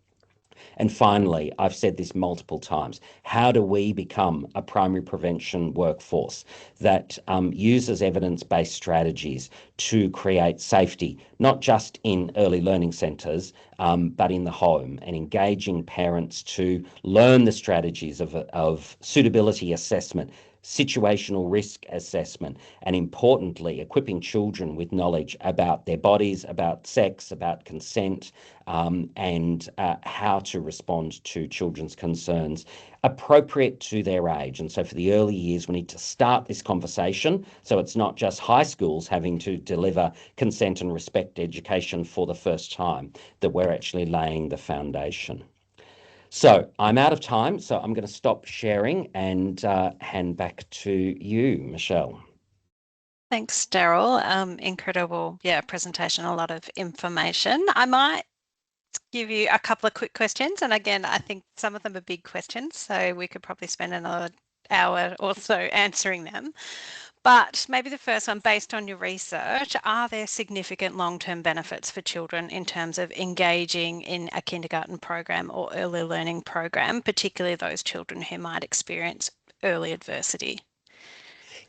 And finally, I've said this multiple times, how do we become a primary prevention workforce that uses evidence-based strategies to create safety, not just in early learning centres, but in the home, and engaging parents to learn the strategies of suitability assessment, situational risk assessment, and importantly, equipping children with knowledge about their bodies, about sex, about consent, and how to respond to children's concerns appropriate to their age. And so for the early years, we need to start this conversation so it's not just high schools having to deliver consent and respect education for the first time, that we're actually laying the foundation. So I'm out of time, so I'm going to stop sharing and hand back to you, Michele. Thanks, Daryl. Incredible, presentation, a lot of information. I might give you a couple of quick questions. And again, I think some of them are big questions, so we could probably spend another hour or so answering them. But maybe the first one, based on your research, are there significant long-term benefits for children in terms of engaging in a kindergarten program or early learning program, particularly those children who might experience early adversity?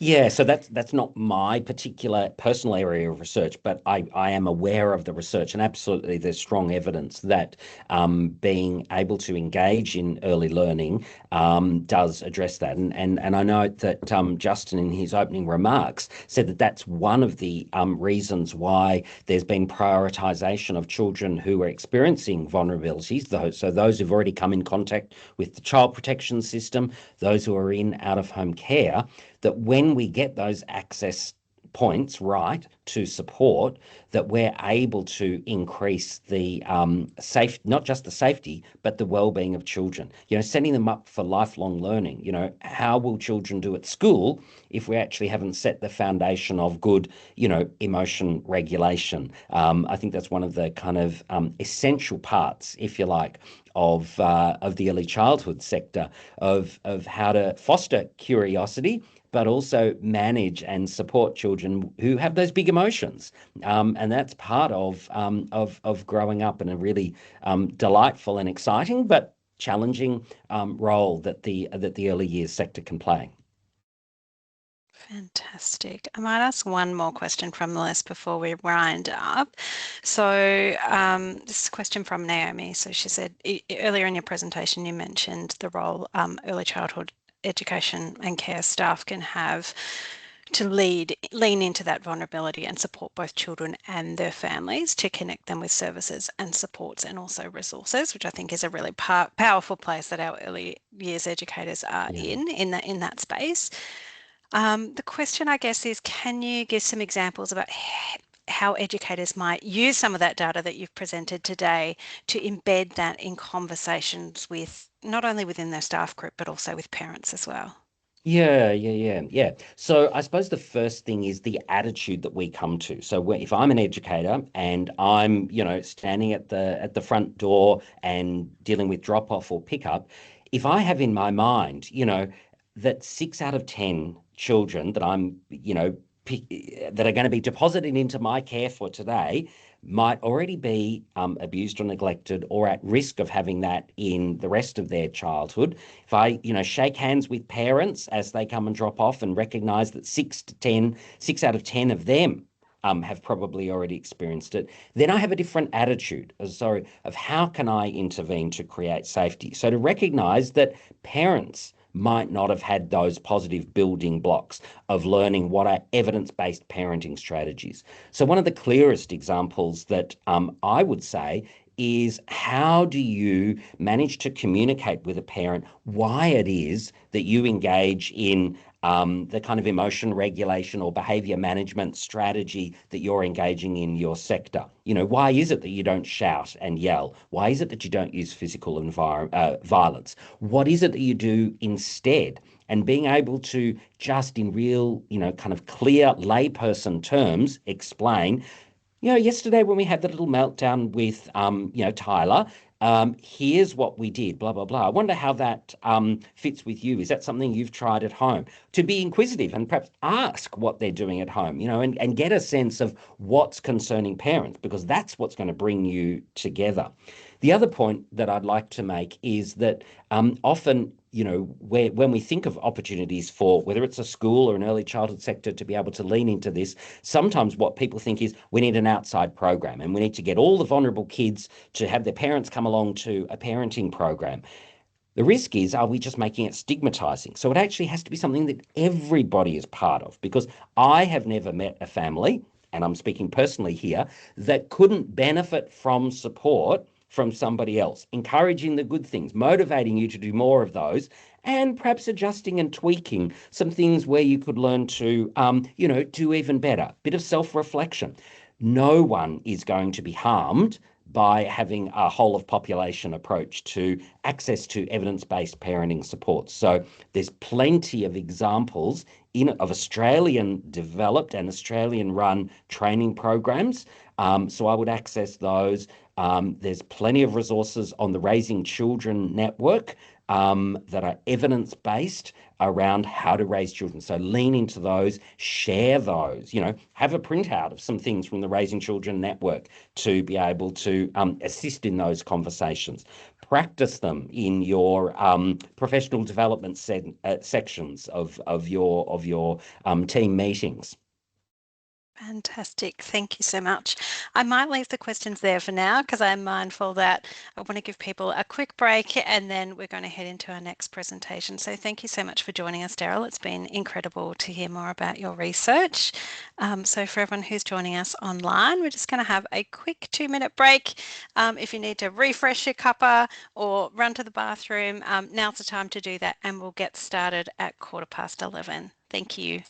Yeah, so that's not my particular personal area of research, but I am aware of the research, and absolutely there's strong evidence that being able to engage in early learning does address that. And I know that Justin, in his opening remarks, said that that's one of the reasons why there's been prioritisation of children who are experiencing vulnerabilities, so those who've already come in contact with the child protection system, those who are in out-of-home care, that when we get those access points right to support, that we're able to increase the not just the safety, but the well-being of children. Setting them up for lifelong learning. How will children do at school if we actually haven't set the foundation of good, emotion regulation? I think that's one of the kind of essential parts, if you like, of the early childhood sector, of how to foster curiosity, but also manage and support children who have those big emotions, and that's part of growing up in a really delightful and exciting but challenging role that the early years sector can play. Fantastic. I might ask one more question from the list before we wind up. So this is a question from Naomi. So she said, earlier in your presentation, you mentioned the role early childhood education and care staff can have to lean into that vulnerability and support both children and their families, to connect them with services and supports and also resources, which I think is a really powerful place that our early years educators are in that space. The question, I guess, is, can you give some examples about how educators might use some of that data that you've presented today to embed that in conversations with not only within their staff group, but also with parents as well? Yeah. So I suppose the first thing is the attitude that we come to. So if I'm an educator and I'm, standing at the front door and dealing with drop off or pickup, if I have in my mind, that 6 out of 10 children that I'm, that are going to be deposited into my care for today might already be abused or neglected or at risk of having that in the rest of their childhood. If I, shake hands with parents as they come and drop off and recognize that 6 out of 10 of them have probably already experienced it, then I have a different attitude of how can I intervene to create safety. So to recognize that parents might not have had those positive building blocks of learning what are evidence-based parenting strategies. So one of the clearest examples that I would say is, how do you manage to communicate with a parent why it is that you engage in the kind of emotion regulation or behavior management strategy that you're engaging in your sector? Why is it that you don't shout and yell? Why is it that you don't use physical violence? What is it that you do instead? And being able to just in real, kind of clear layperson terms explain, yesterday when we had the little meltdown with, Tyler, here's what we did, blah, blah, blah. I wonder how that fits with you. Is that something you've tried at home? To be inquisitive and perhaps ask what they're doing at home, and get a sense of what's concerning parents, because that's what's going to bring you together. The other point that I'd like to make is that often, when we think of opportunities for whether it's a school or an early childhood sector to be able to lean into this, sometimes what people think is we need an outside program and we need to get all the vulnerable kids to have their parents come along to a parenting program. The risk is, are we just making it stigmatizing? So it actually has to be something that everybody is part of, because I have never met a family, and I'm speaking personally here, that couldn't benefit from support from somebody else, encouraging the good things, motivating you to do more of those, and perhaps adjusting and tweaking some things where you could learn to, do even better. Bit of self-reflection. No one is going to be harmed by having a whole of population approach to access to evidence-based parenting support. So there's plenty of examples of Australian developed and Australian run training programs. So I would access those. There's plenty of resources on the Raising Children network that are evidence-based around how to raise children. So lean into those, share those, have a printout of some things from the Raising Children network to be able to assist in those conversations. Practice them in your professional development sections of your team meetings. Fantastic. Thank you so much. I might leave the questions there for now because I'm mindful that I want to give people a quick break and then we're going to head into our next presentation. So thank you so much for joining us, Daryl. It's been incredible to hear more about your research. So for everyone who's joining us online, we're just going to have a quick 2-minute break. If you need to refresh your cuppa or run to the bathroom, now's the time to do that, and we'll get started at 11:15. Thank you.